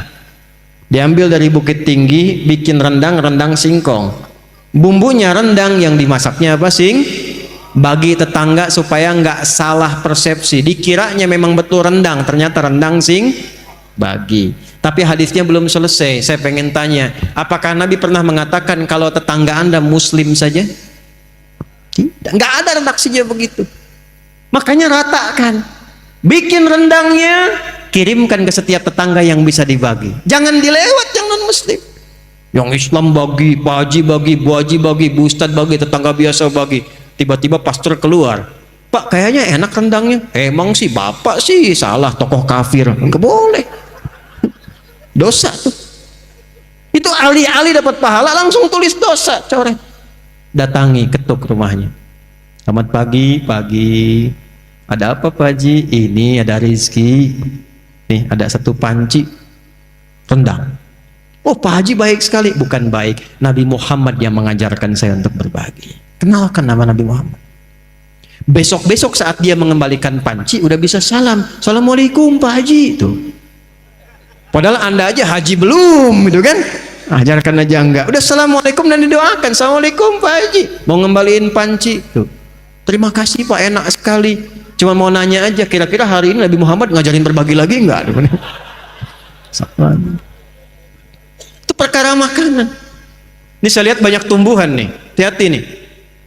S1: Diambil dari Bukit Tinggi, bikin rendang singkong. Bumbunya rendang, yang dimasaknya apa? Bagi tetangga supaya nggak salah persepsi. Dikiranya memang betul rendang, ternyata rendang bagi. Tapi hadisnya belum selesai. Saya pengen tanya, apakah Nabi pernah mengatakan kalau tetangga Anda muslim saja? Tidak, nggak ada redaksinya begitu. Makanya ratakan, bikin rendangnya, kirimkan ke setiap tetangga yang bisa dibagi. Jangan dilewat yang non muslim. Yang Islam bagi, Pak Haji bagi, Bu Haji bagi, Bu Ustadz bagi, tetangga biasa bagi. Tiba-tiba pastor keluar, Pak kayaknya enak rendangnya. Emang sih Bapak sih salah, tokoh kafir. Nggak boleh. Dosa tuh. Itu ahli-ahli dapat pahala, langsung tulis dosa, coret. Datangi, ketuk rumahnya. Selamat pagi, pagi. Ada apa Pak Haji? Ini ada rezeki. Nih ada satu panci rendang. Oh Pak Haji baik sekali. Bukan baik, Nabi Muhammad yang mengajarkan saya untuk berbagi. Kenalkan nama Nabi Muhammad. Besok-besok saat dia mengembalikan panci, udah bisa salam. Assalamualaikum Pak Haji. Tuh. Padahal Anda aja haji belum, gitu kan? Ajarkan aja enggak. Udah assalamualaikum dan didoakan. Assalamualaikum Pak Haji. Mau ngembaliin panci. Tuh. Terima kasih Pak, enak sekali. Cuma mau nanya aja, kira-kira hari ini Nabi Muhammad ngajarin berbagi lagi enggak? Itu perkara makanan. Ini saya lihat banyak tumbuhan nih, hati-hati nih.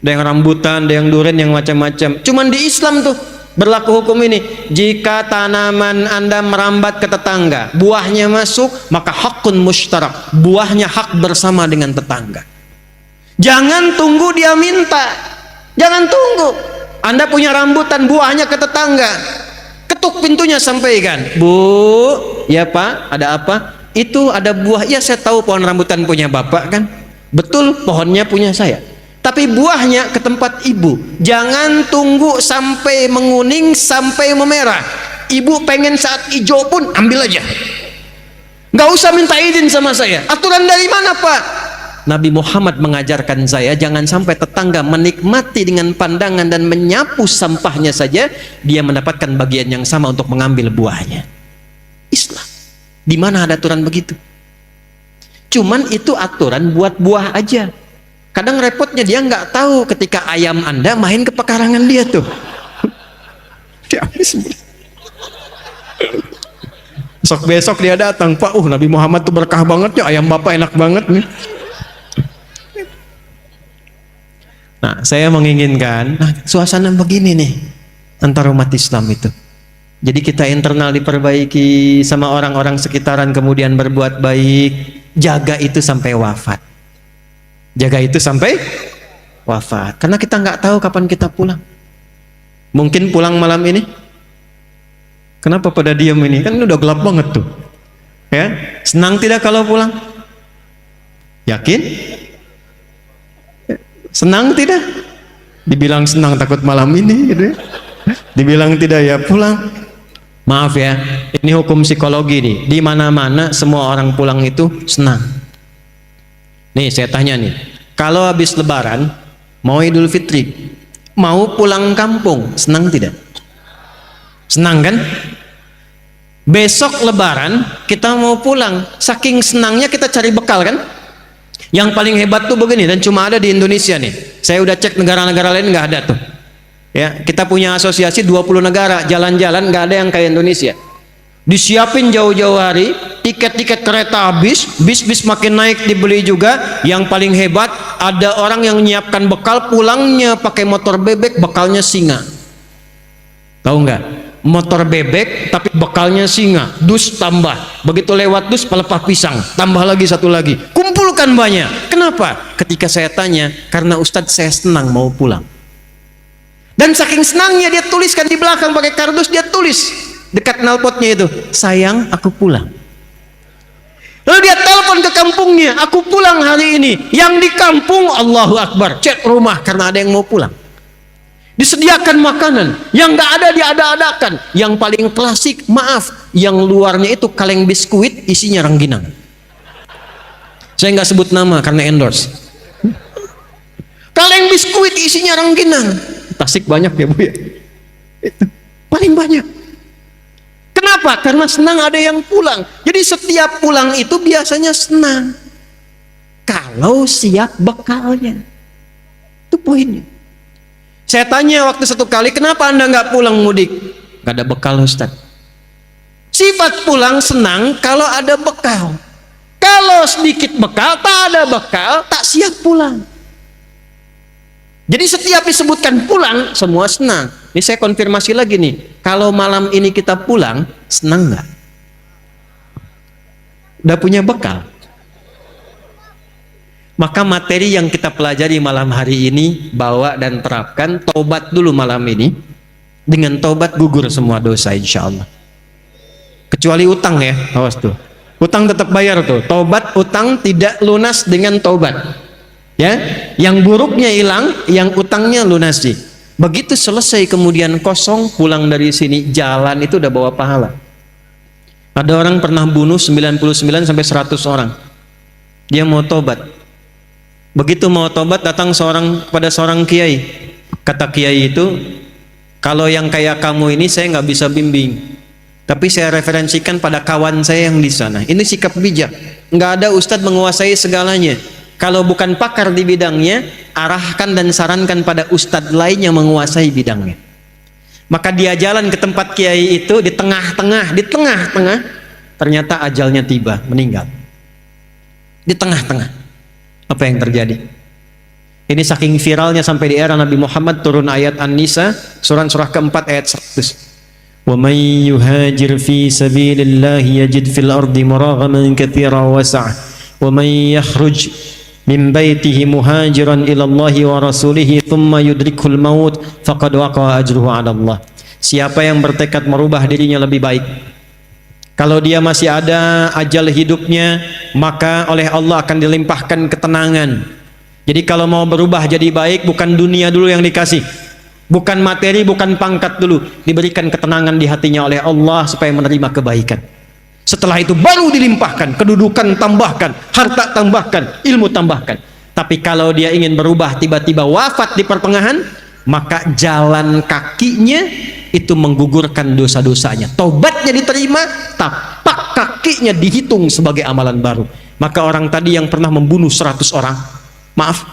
S1: Ada yang rambutan, ada yang durian, yang macam-macam. Cuman di Islam tuh berlaku hukum ini. Jika tanaman Anda merambat ke tetangga, buahnya masuk, maka hakun mushtarak. Buahnya hak bersama dengan tetangga. Jangan tunggu dia minta. Jangan tunggu. Anda punya rambutan, buahnya ke tetangga. Ketuk pintunya, sampaikan. Bu, ya Pak, ada apa? Itu ada buah. Ya saya tahu pohon rambutan punya Bapak kan. Betul, pohonnya punya saya. Tapi buahnya ke tempat ibu. Jangan tunggu sampai menguning, sampai memerah. Ibu pengen saat hijau pun ambil aja. Nggak usah minta izin sama saya. Aturan dari mana Pak? Nabi Muhammad mengajarkan saya, jangan sampai tetangga menikmati dengan pandangan dan menyapu sampahnya saja, dia mendapatkan bagian yang sama untuk mengambil buahnya. Islam. Di mana ada aturan begitu? Cuman itu aturan buat buah aja. Kadang repotnya dia nggak tahu ketika ayam Anda main ke pekarangan dia tuh. Besok dia datang, Pak, Nabi Muhammad tuh berkah banget ya, ayam Bapak enak banget nih. Nah, saya menginginkan suasana begini nih antara umat Islam itu. Jadi kita internal diperbaiki, sama orang-orang sekitaran kemudian berbuat baik. Jaga itu sampai wafat. Jaga itu sampai wafat. Karena kita nggak tahu kapan kita pulang. Mungkin pulang malam ini. Kenapa pada diam ini? Kan udah gelap banget tuh. Ya, senang tidak kalau pulang? Yakin? Senang tidak? Dibilang senang takut malam ini gitu ya. Dibilang tidak ya pulang. Maaf ya, ini hukum psikologi nih. Di mana-mana semua orang pulang itu senang. Nih saya tanya nih, kalau habis Lebaran, mau Idul Fitri, mau pulang kampung, senang tidak? Senang kan? Besok Lebaran kita mau pulang, saking senangnya kita cari bekal kan? Yang paling hebat tuh begini, dan cuma ada di Indonesia nih. Saya udah cek negara-negara lain nggak ada tuh. Ya, kita punya asosiasi 20 negara, jalan-jalan nggak ada yang kayak Indonesia. Disiapin jauh-jauh hari, tiket-tiket kereta habis, bis-bis makin naik dibeli juga. Yang paling hebat, ada orang yang menyiapkan bekal, pulangnya pakai motor bebek, bekalnya singa. Tahu nggak? Motor bebek tapi bekalnya singa, dus tambah. Begitu lewat dus pelepah pisang, tambah lagi satu lagi. Kumpulkan banyak. Kenapa? Ketika saya tanya, karena Ustadz saya senang mau pulang. Dan saking senangnya dia tuliskan di belakang pakai kardus, dia tulis dekat knalpotnya itu, sayang aku pulang. Lalu dia telepon ke kampungnya, aku pulang hari ini. Yang di kampung Allahu Akbar, cek rumah karena ada yang mau pulang. Disediakan makanan, yang nggak ada diada-adakan. Yang paling klasik, maaf, yang luarnya itu kaleng biskuit isinya rengginang. Saya nggak sebut nama karena endorse. Kaleng biskuit isinya rengginang. Tasik banyak ya Bu ya, itu paling banyak. Kenapa? Karena senang ada yang pulang. Jadi setiap pulang itu biasanya senang kalau siap bekalnya. Itu poinnya. Saya tanya waktu satu kali, kenapa Anda nggak pulang mudik? Nggak ada bekal Ustaz. Sifat pulang senang kalau ada bekal. Kalau sedikit bekal, tak ada bekal, tak siap pulang. Jadi setiap disebutkan pulang, semua senang. Ini saya konfirmasi lagi nih, kalau malam ini kita pulang, senang nggak? Udah punya bekal? Maka materi yang kita pelajari malam hari ini, bawa dan terapkan. Tobat dulu malam ini. Dengan tobat gugur semua dosa insya Allah. Kecuali utang ya, awas tuh. Utang tetap bayar tuh. Tobat utang tidak lunas dengan tobat. Ya, yang buruknya hilang, yang utangnya lunasi. Begitu selesai kemudian kosong, pulang dari sini, jalan itu udah bawa pahala. Ada orang pernah bunuh 99 sampai 100 orang. Dia mau tobat. Begitu mau tobat, datang pada seorang kiai. Kata kiai itu, kalau yang kayak kamu ini saya nggak bisa bimbing, tapi saya referensikan pada kawan saya yang di sana. Ini sikap bijak. Nggak ada ustadz menguasai segalanya. Kalau bukan pakar di bidangnya, arahkan dan sarankan pada ustadz lain yang menguasai bidangnya. Maka dia jalan ke tempat kiai itu, di tengah-tengah, ternyata ajalnya tiba, meninggal. Di tengah-tengah. Apa yang terjadi? Ini saking viralnya sampai di era Nabi Muhammad turun ayat An-Nisa surah keempat ayat 100. Wa may yuhajir fi sabilillah yajid fil ardi muraghaman katsiran was'a wa may yakhruj min baitihi muhajiran ila Allah wa rasulih thumma yudrikul maut faqad waqa'a ajruhu 'ala Allah. Siapa yang bertekad merubah dirinya lebih baik, kalau dia masih ada ajal hidupnya, maka oleh Allah akan dilimpahkan ketenangan. Jadi kalau mau berubah jadi baik, bukan dunia dulu yang dikasih, bukan materi, bukan pangkat dulu, diberikan ketenangan di hatinya oleh Allah supaya menerima kebaikan. Setelah itu baru dilimpahkan, kedudukan tambahkan, harta tambahkan, ilmu tambahkan. Tapi kalau dia ingin berubah tiba-tiba wafat di pertengahan, maka jalan kakinya itu menggugurkan dosa-dosanya. Taubatnya diterima, tapak kakinya dihitung sebagai amalan baru. Maka orang tadi yang pernah membunuh 100 orang, maaf,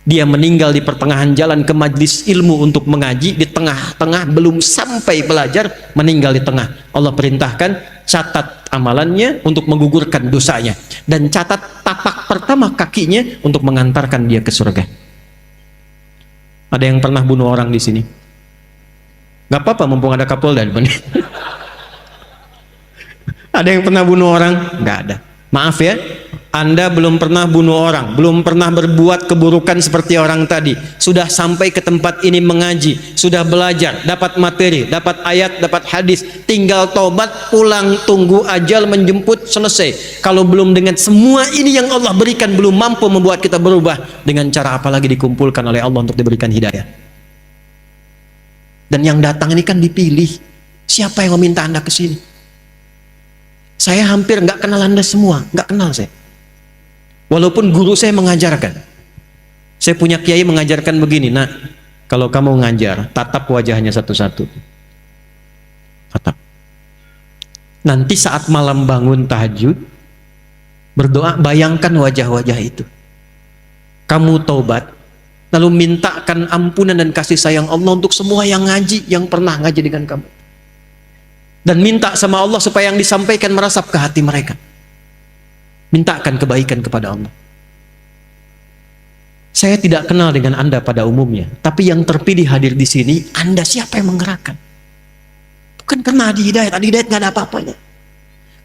S1: dia meninggal di pertengahan jalan ke majlis ilmu untuk mengaji, di tengah-tengah belum sampai belajar, meninggal di tengah. Allah perintahkan, catat amalannya untuk menggugurkan dosanya, dan catat tapak pertama kakinya untuk mengantarkan dia ke surga. Ada yang pernah bunuh orang di sini? Gak apa-apa, mumpung ada Kapolda di sini. Ada yang pernah bunuh orang? Gak ada. Maaf ya, Anda belum pernah bunuh orang, belum pernah berbuat keburukan seperti orang tadi. Sudah sampai ke tempat ini mengaji, sudah belajar, dapat materi, dapat ayat, dapat hadis, tinggal tobat, pulang, tunggu ajal menjemput, selesai. Kalau belum dengan semua ini yang Allah berikan, belum mampu membuat kita berubah, dengan cara apa lagi dikumpulkan oleh Allah untuk diberikan hidayah? Dan yang datang ini kan dipilih. Siapa yang meminta Anda ke sini? Saya hampir nggak kenal Anda semua, nggak kenal saya. Walaupun guru saya mengajarkan, saya punya kiai mengajarkan begini, nak, kalau kamu ngajar, tatap wajahnya satu-satu. Tatap. Nanti saat malam bangun tahajud, berdoa, bayangkan wajah-wajah itu. Kamu taubat, lalu mintakan ampunan dan kasih sayang Allah untuk semua yang ngaji, yang pernah ngaji dengan kamu. Dan minta sama Allah supaya yang disampaikan merasap ke hati mereka. Mintakan kebaikan kepada Allah. Saya tidak kenal dengan Anda pada umumnya, tapi yang terpilih hadir di sini, Anda siapa yang menggerakkan? Bukan karena Adi Hidayat nggak ada apa-apanya.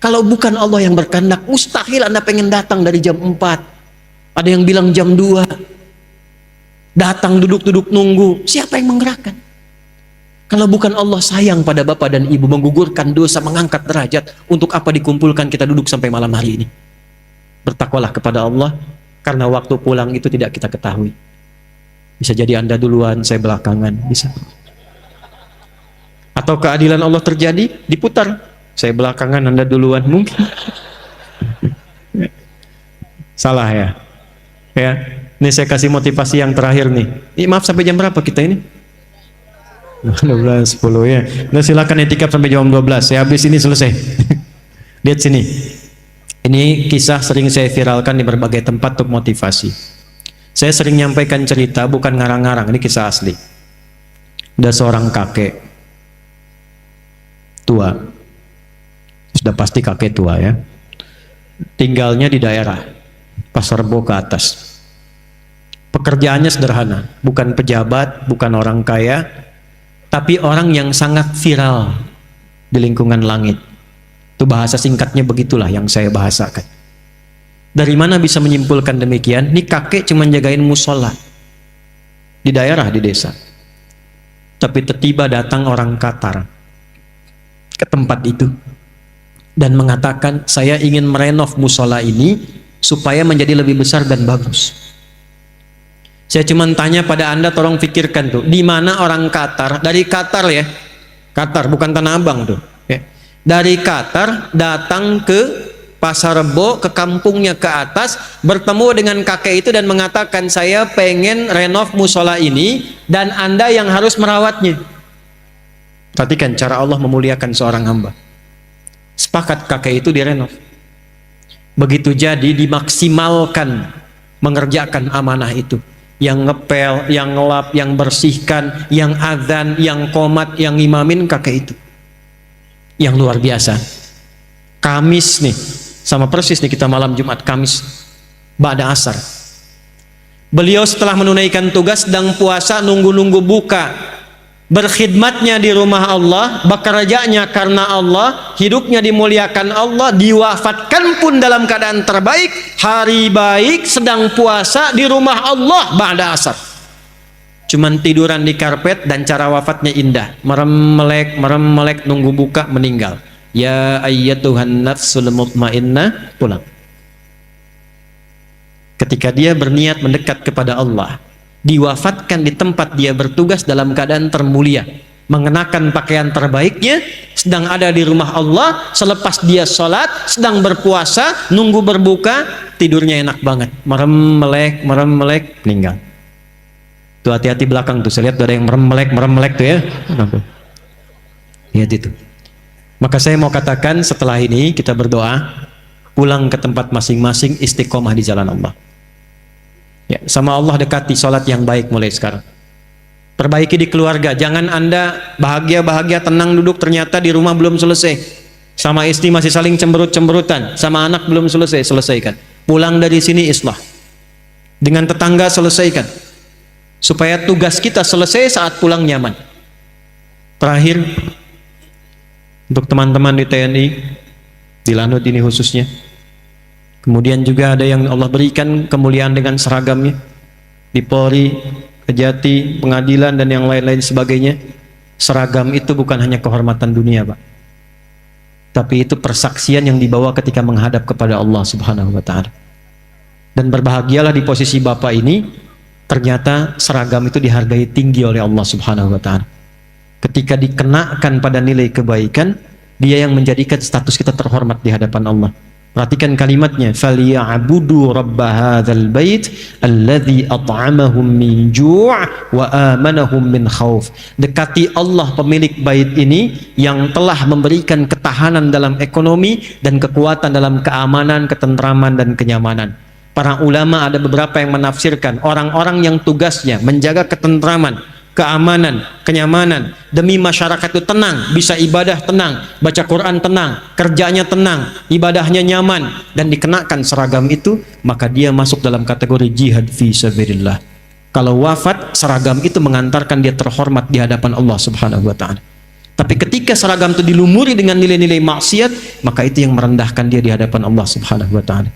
S1: Kalau bukan Allah yang berkehendak, mustahil Anda pengen datang dari jam 4. Ada yang bilang jam 2. Datang duduk-duduk nunggu, siapa yang menggerakkan? Kalau bukan Allah sayang pada bapak dan ibu, menggugurkan dosa, mengangkat derajat, untuk apa dikumpulkan kita duduk sampai malam hari ini? Bertakwalah kepada Allah, karena waktu pulang itu tidak kita ketahui. Bisa jadi Anda duluan, saya belakangan, bisa. Atau keadilan Allah terjadi, diputar, saya belakangan, Anda duluan, mungkin. Salah ya? Ya, ini saya kasih motivasi yang terakhir nih. Maaf, sampai jam berapa kita ini? 12.10 ya. Nah, silakan itikaf sampai jam 12. Saya habis ini selesai. Lihat sini. Ini kisah sering saya viralkan di berbagai tempat untuk motivasi. Saya sering nyampaikan cerita, bukan ngarang-ngarang. Ini kisah asli. Ada seorang kakek tua. Sudah pasti kakek tua ya. Tinggalnya di daerah Pasar Rebo ke atas. Pekerjaannya sederhana, bukan pejabat, bukan orang kaya, tapi orang yang sangat viral di lingkungan langit. Itu bahasa singkatnya begitulah yang saya bahasakan. Dari mana bisa menyimpulkan demikian? Ini kakek cuma jagain musola di daerah, di desa. Tapi tiba-tiba datang orang Qatar ke tempat itu dan mengatakan, saya ingin merenov musola ini supaya menjadi lebih besar dan bagus. Saya cuma tanya pada Anda, tolong pikirkan tuh, di mana orang Qatar, dari Qatar ya, Qatar bukan Tanah Abang tuh, ya. Dari Qatar datang ke Pasar Rebo, ke kampungnya ke atas, bertemu dengan kakek itu dan mengatakan, saya pengen renov musola ini dan Anda yang harus merawatnya. Perhatikan cara Allah memuliakan seorang hamba. Sepakat kakek itu direnov. Begitu jadi, dimaksimalkan mengerjakan amanah itu. Yang ngepel, yang ngelap, yang bersihkan, yang azan, yang qomat, yang imamin, kakek itu. Yang luar biasa. Kamis nih, sama persis nih kita malam Jumat Kamis, ba'da asar. Beliau setelah menunaikan tugas sedang puasa, nunggu-nunggu buka. Berkhidmatnya di rumah Allah, bekerjanya karena Allah, hidupnya dimuliakan Allah, diwafatkan pun dalam keadaan terbaik, hari baik, sedang puasa di rumah Allah ba'da asar. Cuman tiduran di karpet dan cara wafatnya indah. Merem melek, nunggu buka, meninggal. Ya ayyatuhan nafsul mutmainnah, pulang. Ketika dia berniat mendekat kepada Allah, diwafatkan di tempat dia bertugas dalam keadaan termulia, mengenakan pakaian terbaiknya, sedang ada di rumah Allah, selepas dia sholat, sedang berpuasa, nunggu berbuka, tidurnya enak banget, merem melek, meninggal. Tuh hati-hati belakang tuh, saya lihat ada yang merem melek tuh ya. Lihat itu. Maka saya mau katakan setelah ini kita berdoa, pulang ke tempat masing-masing, istiqomah di jalan Allah. Ya, sama Allah dekati sholat yang baik mulai sekarang. Perbaiki di keluarga, jangan Anda bahagia tenang duduk, ternyata di rumah belum selesai, sama istri masih saling cemberut-cemberutan, sama anak belum selesaikan. Pulang dari sini islah, dengan tetangga selesaikan, supaya tugas kita selesai saat pulang nyaman. Terakhir, untuk teman-teman di TNI, di Lanut ini khususnya, kemudian juga ada yang Allah berikan kemuliaan dengan seragamnya di Polri, Kejati, pengadilan dan yang lain-lain sebagainya. Seragam itu bukan hanya kehormatan dunia, Pak, tapi itu persaksian yang dibawa ketika menghadap kepada Allah Subhanahu wa Ta'ala. Dan berbahagialah di posisi Bapak ini, ternyata seragam itu dihargai tinggi oleh Allah Subhanahu wa Ta'ala. Ketika dikenakan pada nilai kebaikan, dia yang menjadikan status kita terhormat di hadapan Allah. Perhatikan kalimatnya, فَلْيَعْبُدُوا رَبَّ هَذَا الْبَيْتِ الَّذِي أَطْعَمَهُمْ مِنْ جُوعٍ وَآمَنَهُمْ مِنْ خَوْفٍ. Dekati Allah pemilik bait ini yang telah memberikan ketahanan dalam ekonomi dan kekuatan dalam keamanan, ketentraman dan kenyamanan. Para ulama ada beberapa yang menafsirkan orang-orang yang tugasnya menjaga ketentraman, keamanan, kenyamanan, demi masyarakat itu tenang, bisa ibadah tenang, baca Quran tenang, kerjanya tenang, ibadahnya nyaman, dan dikenakan seragam itu, maka dia masuk dalam kategori jihad fi sabilillah. Kalau wafat, seragam itu mengantarkan dia terhormat di hadapan Allah Subhanahu wa Ta'ala. Tapi ketika seragam itu dilumuri dengan nilai-nilai maksiat, maka itu yang merendahkan dia di hadapan Allah Subhanahu wa Ta'ala.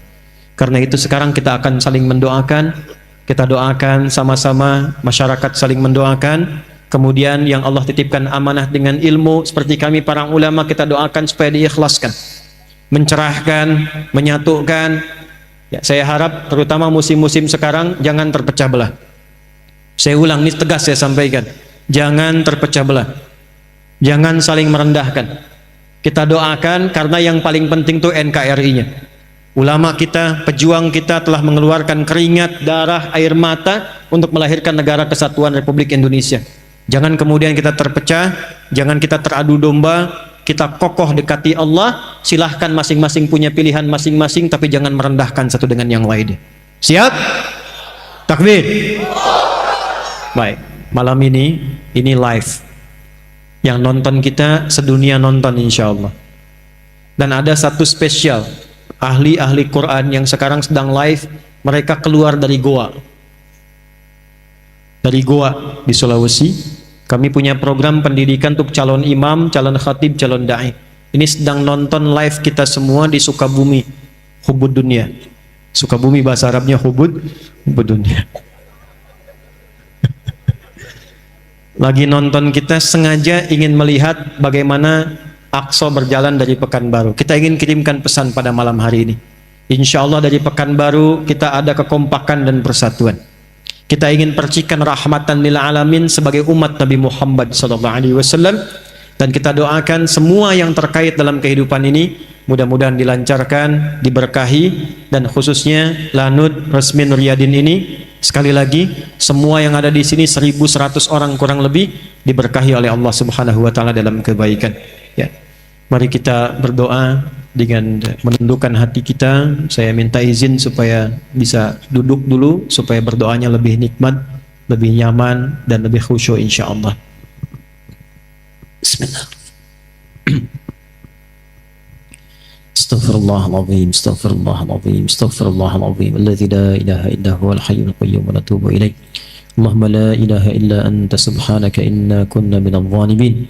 S1: Karena itu sekarang kita akan saling mendoakan. Kita doakan sama-sama, masyarakat saling mendoakan. Kemudian yang Allah titipkan amanah dengan ilmu seperti kami para ulama, kita doakan supaya diikhlaskan, mencerahkan, menyatukan. Ya, saya harap terutama musim-musim sekarang jangan terpecah belah. Saya ulang, ini tegas saya sampaikan, jangan terpecah belah, jangan saling merendahkan. Kita doakan karena yang paling penting itu NKRI-nya. Ulama kita, pejuang kita telah mengeluarkan keringat, darah, air mata untuk melahirkan negara kesatuan Republik Indonesia. Jangan kemudian kita terpecah, jangan kita teradu domba, kita kokoh dekati Allah. Silahkan masing-masing punya pilihan masing-masing, tapi jangan merendahkan satu dengan yang lainnya. Siap? Takbir. Baik, malam ini live. Yang nonton kita sedunia nonton insya Allah. Dan ada satu spesial, ahli-ahli Quran yang sekarang sedang live, mereka keluar dari goa di Sulawesi. Kami punya program pendidikan untuk calon imam, calon khatib, calon da'i. Ini sedang nonton live kita semua di Sukabumi, Hubud Dunia. Sukabumi bahasa Arabnya Hubud Dunia. Lagi nonton kita, sengaja ingin melihat bagaimana Aqsa berjalan dari Pekanbaru. Kita ingin kirimkan pesan pada malam hari ini. Insya Allah dari Pekanbaru kita ada kekompakan dan persatuan. Kita ingin percikan rahmatan lil alamin sebagai umat Nabi Muhammad SAW. Dan kita doakan semua yang terkait dalam kehidupan ini mudah-mudahan dilancarkan, diberkahi, dan khususnya Lanut Resmi Nuryadin ini, sekali lagi semua yang ada di sini 1.100 orang kurang lebih diberkahi oleh Allah Subhanahu wa Ta'ala dalam kebaikan. Ya, mari kita berdoa dengan menundukkan hati kita. Saya minta izin supaya bisa duduk dulu, supaya berdoanya lebih nikmat, lebih nyaman, dan lebih khusyuk insya Allah. Bismillah. Astaghfirullahaladzim, astaghfirullahaladzim, astaghfirullahaladzim, alladzi la ilaha illa huwal hayyul qayyum wa natubu ilaih. Allahumma la ilaha illa anta subhanaka inna kunna minadh dhalimin.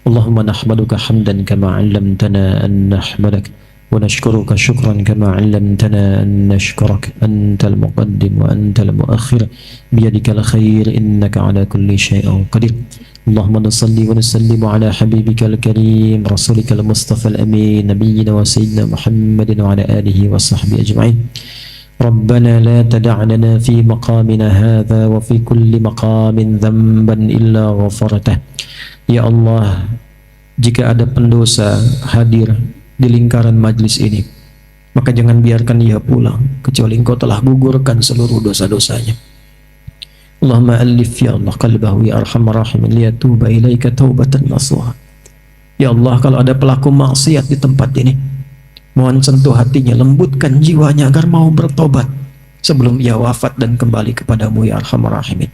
S1: Allahumma nahmaduka hamdan kama 'allamtana an nahmadak wa nashkuruka syukran kama 'allamtana an nashkurak. Antal muqaddim wa antal muakhir biyadikal khair innaka 'ala kulli syai'in qadir. اللهم نصلي ونسلم على حبيبك الكريم رسولك المصطفى الأمين نبينا وسيدنا محمد وعلى آله وصحبه أجمعين. ربنا لا تدع لنا في مقامنا هذا وفي كل مقام ذنبا إلا غفرته. Ya Allah, jika ada pendosa hadir di lingkaran majlis ini, maka jangan biarkan ia pulang kecuali Engkau telah gugurkan seluruh dosa-dosanya. Allahumma alif ya Allah qalbahu ya arhamar rahimin liyatuba ilaika taubatan nasuha. Ya Allah, kalau ada pelaku maksiat di tempat ini, mohon sentuh hatinya, lembutkan jiwanya agar mau bertobat sebelum ia wafat dan kembali kepadamu ya arhamar rahimin.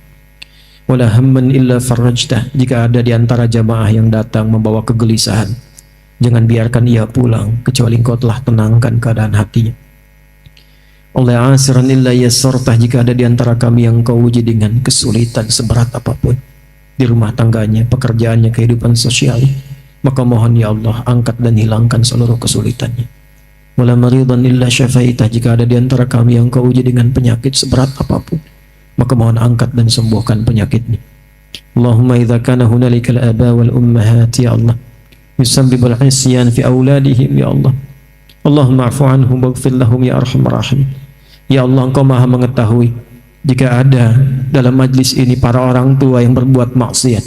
S1: Wala hamman illa farajtah. Jika ada di antara jamaah yang datang membawa kegelisahan, jangan biarkan ia pulang kecuali Engkau telah tenangkan keadaan hatinya. Allah asiran illa yassartah. Jika ada di antara kami yang Kau uji dengan kesulitan seberat apapun di rumah tangganya, pekerjaannya, kehidupan sosialnya, maka mohon ya Allah, angkat dan hilangkan seluruh kesulitannya. Wala maridan illa syafaitah. Jika ada di antara kami yang Kau uji dengan penyakit seberat apapun, maka mohon angkat dan sembuhkan penyakitnya. Allahumma idza kana hunalika al-aba wal ummahat ya Allah yusabbibul isyan fi auladihim ya Allah, Allahumma afu anhum waghfir lahum ya arhamar rahimin. Ya Allah, Engkau maha mengetahui jika ada dalam majlis ini para orang tua yang berbuat maksiat,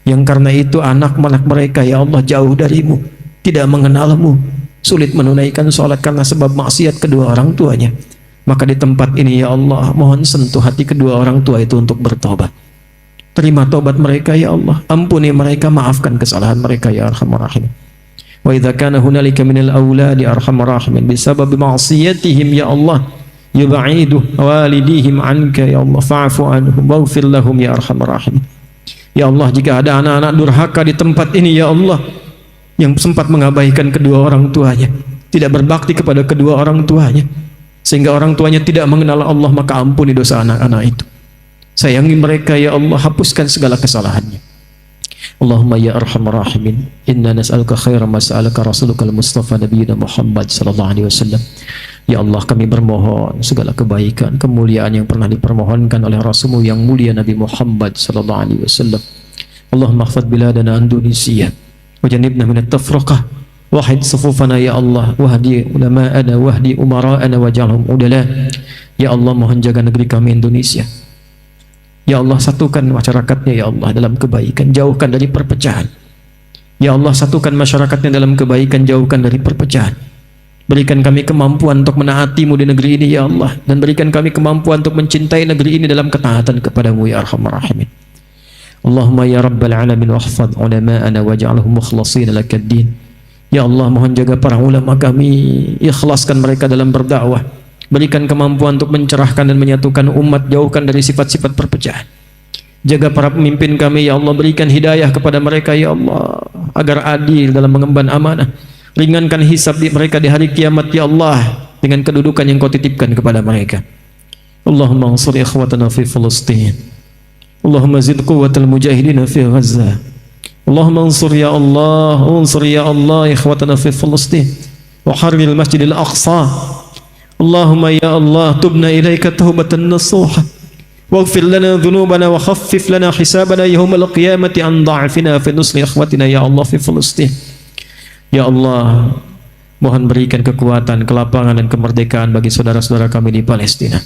S1: yang karena itu anak-anak mereka ya Allah jauh darimu, tidak mengenalmu, sulit menunaikan sholat karena sebab maksiat kedua orang tuanya, maka di tempat ini ya Allah, mohon sentuh hati kedua orang tua itu untuk bertobat. Terima tobat mereka ya Allah, ampuni mereka, maafkan kesalahan mereka ya arhamar rahimin. Wa idza kana hunalika minal auladi arhamar rahimin bisabab ma'siyatihim ya Allah yub'idu walidihim anka ya Allah fa'fu anhum waghfir lahum ya arhamar rahimin. Ya Allah, jika ada anak-anak durhaka di tempat ini ya Allah, yang sempat mengabaikan kedua orang tuanya, tidak berbakti kepada kedua orang tuanya, sehingga orang tuanya tidak mengenal Allah, maka ampuni dosa anak-anak itu. Sayangi mereka ya Allah, hapuskan segala kesalahannya. Allahumma ya arhamar rahimin, inna nas'aluka khairan ma sa'alaka rasulukal mustafa nabiyina Muhammad sallallahu alaihi wasallam. Ya Allah, kami bermohon segala kebaikan, kemuliaan yang pernah dipermohonkan oleh Rasulmu yang mulia Nabi Muhammad sallallahu alaihi wasallam. Allahumma ihfadz biladana Indonesia wa janibna minat tafraqah, wahid sufufana ya Allah, wahdi ulama'ana wahdi umara'ana waj'alhum udala. Ya Allah, mohon jaga negeri kami Indonesia. Ya Allah, satukan masyarakatnya ya Allah dalam kebaikan, jauhkan dari perpecahan. Ya Allah, satukan masyarakatnya dalam kebaikan, jauhkan dari perpecahan. Berikan kami kemampuan untuk menaati-Mu di negeri ini ya Allah, dan berikan kami kemampuan untuk mencintai negeri ini dalam ketaatan kepada-Mu ya arhamar rahimin. Allahumma ya rabbal alamin wahfadz ulama'ana waj'alhum mukhlasin lakad-din. Ya Allah, mohon jaga para ulama kami, ikhlaskan mereka dalam berdakwah. Berikan kemampuan untuk mencerahkan dan menyatukan umat, jauhkan dari sifat-sifat perpecahan. Jaga para pemimpin kami ya Allah, berikan hidayah kepada mereka ya Allah, agar adil dalam mengemban amanah. Ringankan hisab mereka di hari kiamat ya Allah, dengan kedudukan yang Kau titipkan kepada mereka. Allahumma ansur ikhwatana fi Filistin. Allahumma zid quwwatal mujahidina fi Gaza. Allahumma ansur ya Allah ikhwatana fi Filistin wa harril masjidil aqsa. Allahumma ya Allah, tubna ilaika taubatan nasuha waghfir lana dhunubana wa khaffif lana hisabana yawmal qiyamati an dha'fina fi nusri ikhwatina ya Allah fi Filistin. Ya Allah, mohon berikan kekuatan, kelapangan dan kemerdekaan bagi saudara-saudara kami di Palestina.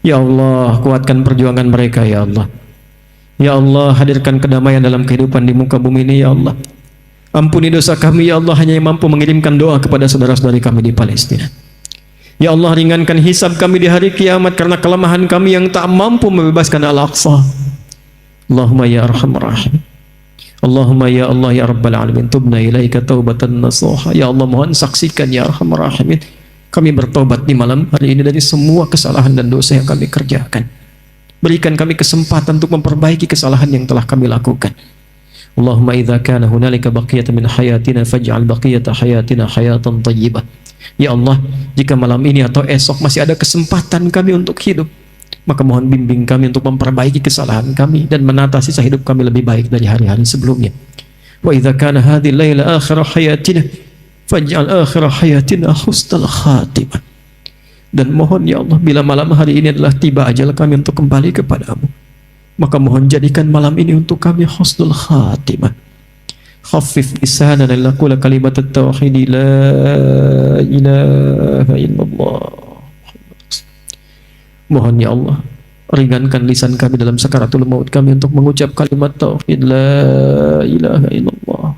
S1: Ya Allah, kuatkan perjuangan mereka ya Allah. Ya Allah, hadirkan kedamaian dalam kehidupan di muka bumi ini ya Allah. Ampuni dosa kami ya Allah, hanya yang mampu mengirimkan doa kepada saudara-saudari kami di Palestina. Ya Allah, ringankan hisab kami di hari kiamat karena kelemahan kami yang tak mampu membebaskan Al-Aqsa. Allahumma ya arhamar rahim. Allahumma ya Allah ya rabbal alamin, tubna ilaika taubatan nasuha. Ya Allah, mohon saksikan ya arhamar rahimin, kami bertobat di malam hari ini dari semua kesalahan dan dosa yang kami kerjakan. Berikan kami kesempatan untuk memperbaiki kesalahan yang telah kami lakukan. Allahumma idza kana hunalika baqiyatan min hayatina faj'al baqiyata hayatina hayatan thayyibah. Ya Allah, jika malam ini atau esok masih ada kesempatan kami untuk hidup, maka mohon bimbing kami untuk memperbaiki kesalahan kami dan menata sisa hidup kami lebih baik dari hari-hari sebelumnya. Wa idza kana hadhihi laila akhir hayatina faj'al akhir hayatina husnal khatimah. Dan mohon ya Allah, bila malam hari ini adalah tiba ajal kami untuk kembali kepadamu, maka mohon jadikan malam ini untuk kami husnul khatimah. Khaffif lisanana laqula kalimat at-tauhid la ilaha illallah. Mohon ya Allah, ringankan lisan kami dalam sakaratul maut kami untuk mengucap kalimat tauhid la ilaha illallah.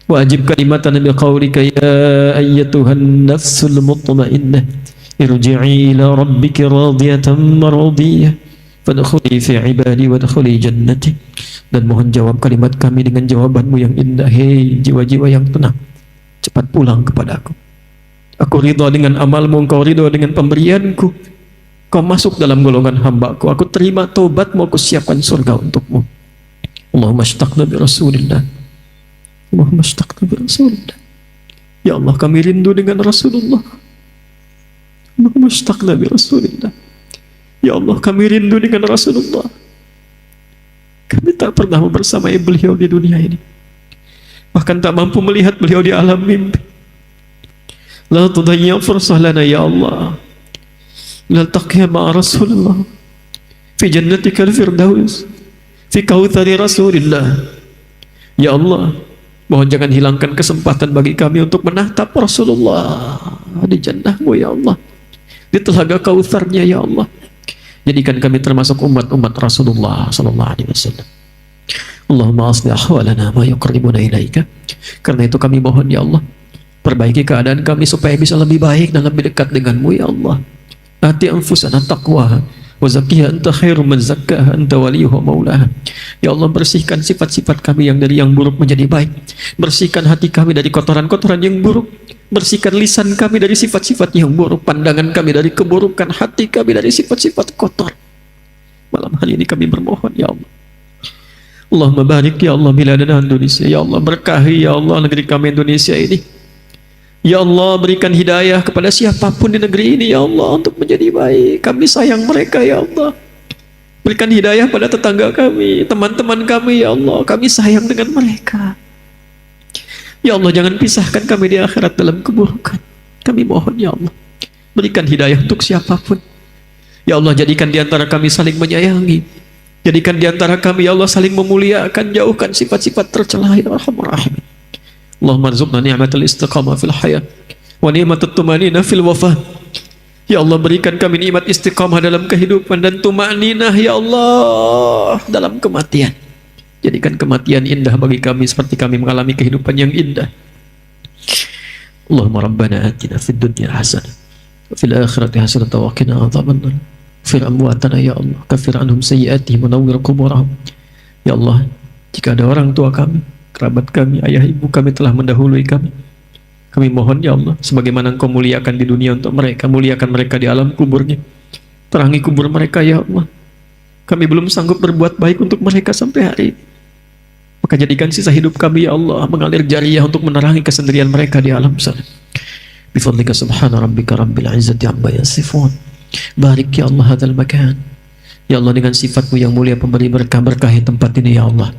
S1: Wajib kalimatana biqaulika ya ayyatuhan nafsul mutmainnah irji'i ila rabbiki radiyatan maradiyah fadkhuli fi ibadi wadkhuli jannati. Dan mohon jawab kalimat kami dengan jawabanmu yang indah. Hei jiwa-jiwa yang tenang, cepat pulang kepadaku. Aku ridha dengan amalmu, engkau ridha dengan pemberianku. Kau masuk dalam golongan hambaku. Aku terima taubatmu, aku siapkan surga untukmu. Allahumma ashtaqna bi Rasulillah. Allahumma ashtaqna bi Rasulillah. Ya Allah, kami rindu dengan Rasulullah. Allahumma ashtaqna bi Rasulillah. Ya Allah, kami rindu dengan Rasulullah. Kami tak pernah bersamai beliau di dunia ini, bahkan tak mampu melihat beliau di alam mimpi. La tudayya fursah lana ya Allah, la taqiya ma'a Rasulullah fi jannatikal firdaus fi kautsari Rasulillah. Ya Allah, mohon jangan hilangkan kesempatan bagi kami untuk menatap Rasulullah di jannahmu ya Allah, di telaga kautsarnya ya Allah. Jadikan kami termasuk umat-umat Rasulullah sallallahu alaihi wasallam. Allahumma aslih ahwalana ma yuqarribuna ilaika. Karena itu kami mohon ya Allah, perbaiki keadaan kami supaya bisa lebih baik dan lebih dekat denganmu ya Allah. Ati anfusana taqwaha wa zakkiha anta khairu man zakkaha anta waliyuha maulaha. Ya Allah, bersihkan sifat-sifat kami yang dari yang buruk menjadi baik. Bersihkan hati kami dari kotoran-kotoran yang buruk. Bersihkan lisan kami dari sifat-sifat yang buruk, pandangan kami dari keburukan, hati kami dari sifat-sifat kotor. Malam hari ini kami bermohon ya Allah, Allahumma barik ya Allah biladana Indonesia. Ya Allah, berkahi ya Allah negeri kami Indonesia ini. Ya Allah, berikan hidayah kepada siapapun di negeri ini ya Allah untuk menjadi baik. Kami sayang mereka ya Allah. Berikan hidayah pada tetangga kami, teman-teman kami ya Allah. Kami sayang dengan mereka. Ya Allah, jangan pisahkan kami di akhirat dalam keburukan. Kami mohon ya Allah, berikan hidayah untuk siapapun. Ya Allah, jadikan di antara kami saling menyayangi. Jadikan di antara kami ya Allah saling memuliakan. Jauhkan sifat-sifat tercela ya Arhamar Rahimin. Allahumma arzuqna ni'matal istiqamah fil hayat wa ni'matat tumanina fil wafat. Ya Allah, berikan kami nikmat istiqamah dalam kehidupan dan tumaninah ya Allah dalam kematian. Jadikan kematian indah bagi kami seperti kami mengalami kehidupan yang indah. Allahumma rabbana atina fid dunya hasanah wa fil akhirati hasanah wa qina adzabannar. Fir amwatana ya Allah, kafir anhum sayyi'atihim wa nawwir quburahum. Ya Allah, jika ada orang tua kami, kerabat kami, ayah ibu kami telah mendahului kami, kami mohon ya Allah, sebagaimana Engkau muliakan di dunia untuk mereka, muliakan mereka di alam kuburnya. Terangi kubur mereka ya Allah. Kami belum sanggup berbuat baik untuk mereka sampai hari ini, maka jadikan sisa hidup kami ya Allah mengalir jariyah untuk menerangi kesendirian mereka di alam sana. Bifadlika subhana rabbika rabbil izzati amma yasifun. Barik ya Allah hadzal makan. Ya Allah, dengan sifatmu yang mulia pemberi berkah, berkahi tempat ini ya Allah.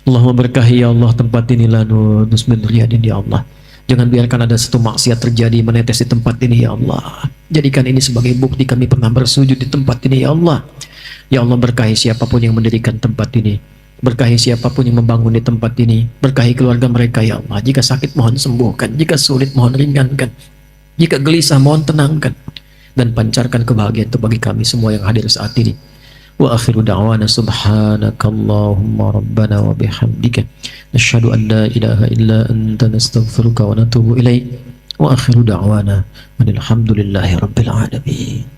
S1: Allahumma berkahi ya Allah tempat ini, lanus min riyadin ya Allah. Jangan biarkan ada satu maksiat terjadi menetes di tempat ini ya Allah. Jadikan ini sebagai bukti kami pernah bersujud di tempat ini ya Allah. Ya Allah, berkahi siapapun yang mendirikan tempat ini. Berkahi siapapun yang membangun di tempat ini. Berkahi keluarga mereka ya Allah. Jika sakit mohon sembuhkan, jika sulit mohon ringankan, jika gelisah mohon tenangkan, dan pancarkan kebahagiaan itu bagi kami semua yang hadir saat ini. Wa akhiru da'wana subhanakallahumma rabbana wa bihamdika nasyhadu an la ilaha illa anta nastaghfiruka wa natubu ilaik. Wa akhiru da'wana alhamdulillahi rabbil alamin.